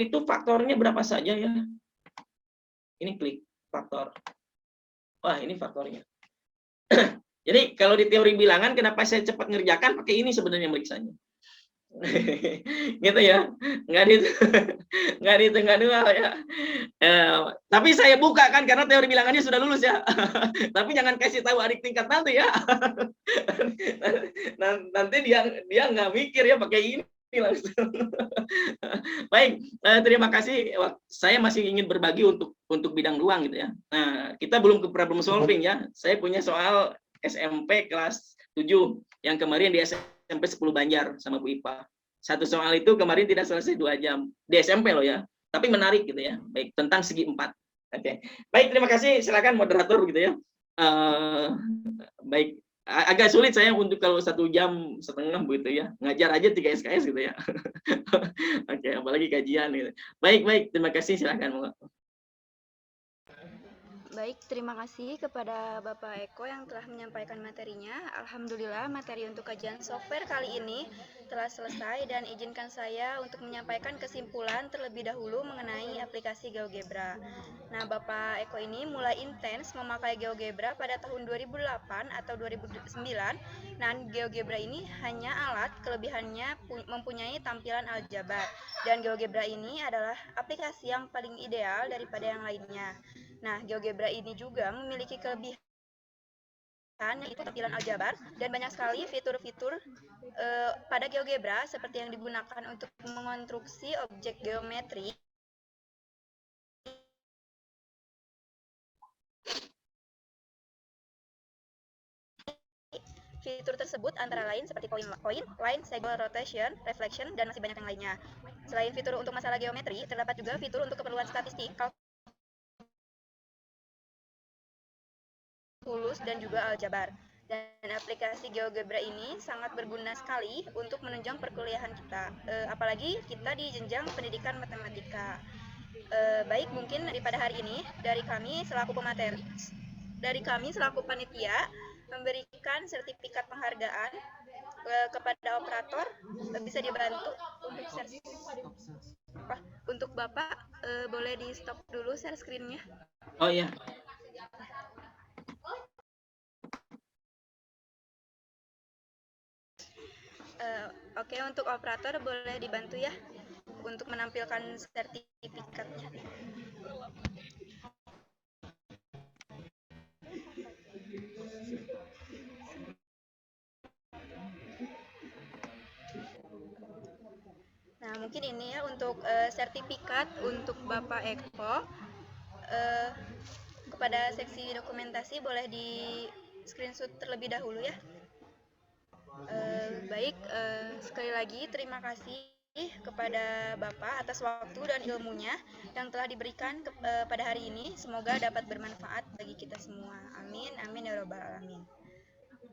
itu faktornya berapa saja ya? Ini klik faktor. Wah, ini faktornya. Jadi kalau di teori bilangan kenapa saya cepat ngerjakan pakai ini sebenarnya meriksanya. Gitu ya. Nggak dihitung dua ya. Tapi saya buka kan karena teori bilangannya sudah lulus ya. Tapi jangan kasih tahu adik tingkat nanti ya. Nanti dia nggak mikir ya pakai ini langsung. Baik, terima kasih. Saya masih ingin berbagi untuk bidang ruang gitu ya. Nah, kita belum ke problem solving ya. Saya punya soal SMP kelas 7 yang kemarin di SMP 10 Banjar sama Bu Ipa. Satu soal itu kemarin tidak selesai 2 jam. Di SMP loh ya. Tapi menarik gitu ya. Baik, tentang segi 4. Oke. Baik, terima kasih. Silakan moderator gitu ya. Baik, agak sulit saya untuk kalau 1 jam setengah begitu ya. Ngajar aja 3 SKS gitu ya. Oke, apalagi kajian gitu. Baik, terima kasih, silakan. Baik, terima kasih kepada Bapak Eko yang telah menyampaikan materinya. Alhamdulillah materi untuk kajian software kali ini telah selesai dan izinkan saya untuk menyampaikan kesimpulan terlebih dahulu mengenai aplikasi GeoGebra. Nah, Bapak Eko ini mulai intens memakai GeoGebra pada tahun 2008 atau 2009. Nah, GeoGebra ini hanya alat, kelebihannya mempunyai tampilan aljabar. Dan GeoGebra ini adalah aplikasi yang paling ideal daripada yang lainnya. Nah, GeoGebra ini juga memiliki kelebihan yaitu tampilan aljabar dan banyak sekali fitur-fitur pada GeoGebra seperti yang digunakan untuk mengonstruksi objek geometri. Fitur tersebut antara lain seperti point, line, segel, rotation, reflection, dan masih banyak yang lainnya. Selain fitur untuk masalah geometri, terdapat juga fitur untuk keperluan statistik, kalkulus, dan juga aljabar. Dan aplikasi GeoGebra ini sangat berguna sekali untuk menunjang perkuliahan kita, apalagi kita di jenjang pendidikan matematika. Baik, mungkin daripada hari ini dari kami selaku pemateri, dari kami selaku panitia memberikan sertifikat penghargaan kepada operator. Bisa dibantu untuk Bapak, boleh di stop dulu share screen-nya. Oh iya. Oke, untuk operator boleh dibantu ya untuk menampilkan sertifikatnya. Nah, mungkin ini ya untuk sertifikat untuk Bapak Eko. Kepada seksi dokumentasi boleh di screenshot terlebih dahulu ya. Baik, sekali lagi terima kasih kepada Bapak atas waktu dan ilmunya yang telah diberikan pada hari ini. Semoga dapat bermanfaat bagi kita semua. Amin, amin ya robbal alamin.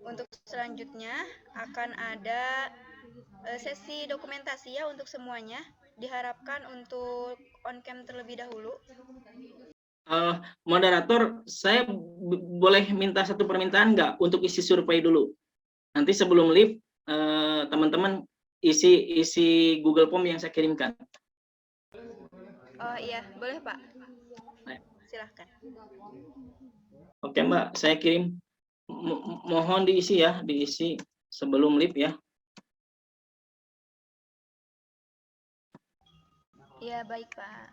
Untuk selanjutnya akan ada sesi dokumentasi ya untuk semuanya. Diharapkan untuk on cam terlebih dahulu. Moderator, saya boleh minta satu permintaan nggak untuk isi survei dulu? Nanti sebelum live, teman-teman isi Google Form yang saya kirimkan. Oh iya, boleh Pak. Baik. Silahkan. Oke Mbak, saya kirim. Mohon diisi ya, diisi sebelum live ya. Iya, baik Pak.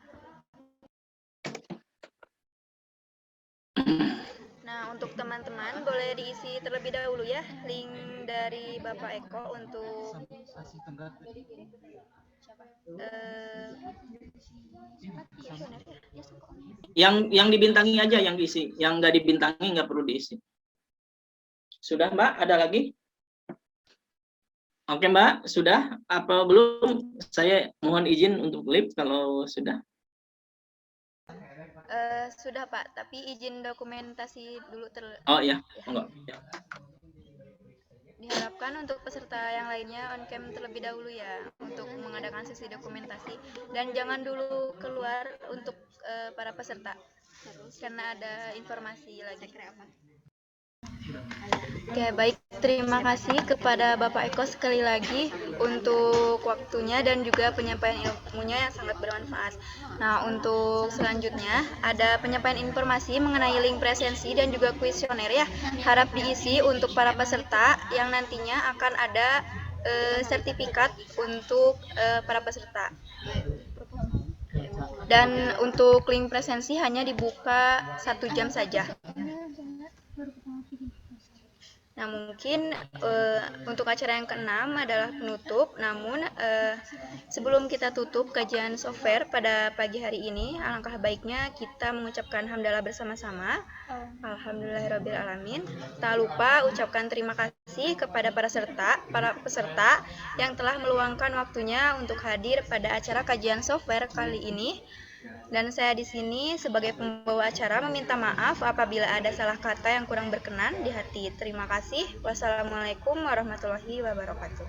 Nah, untuk teman-teman boleh diisi terlebih dahulu ya link dari Bapak Eko untuk Yang dibintangi aja yang diisi, yang nggak dibintangi nggak perlu diisi. Sudah Mbak, ada lagi? Oke Mbak, sudah apa belum? Saya mohon izin untuk live kalau sudah. Sudah Pak, tapi izin dokumentasi dulu Oh iya, enggak. Ya. Diharapkan untuk peserta yang lainnya on cam terlebih dahulu ya untuk mengadakan sesi dokumentasi, dan jangan dulu keluar untuk para peserta karena ada informasi lagi. Oke, baik, terima kasih kepada Bapak Eko sekali lagi untuk waktunya dan juga penyampaian ilmunya yang sangat bermanfaat. Nah, untuk selanjutnya ada penyampaian informasi mengenai link presensi dan juga kuesioner ya. Harap diisi untuk para peserta yang nantinya akan ada sertifikat untuk para peserta. Dan untuk link presensi hanya dibuka 1 jam saja. Nah, mungkin untuk acara yang ke-6 adalah penutup. Namun sebelum kita tutup kajian software pada pagi hari ini, alangkah baiknya kita mengucapkan hamdalah bersama-sama. Alhamdulillahirrabbilalamin. Tak lupa ucapkan terima kasih kepada para peserta yang telah meluangkan waktunya untuk hadir pada acara kajian software kali ini. Dan saya di sini sebagai pembawa acara meminta maaf apabila ada salah kata yang kurang berkenan di hati. Terima kasih. Wassalamualaikum warahmatullahi wabarakatuh.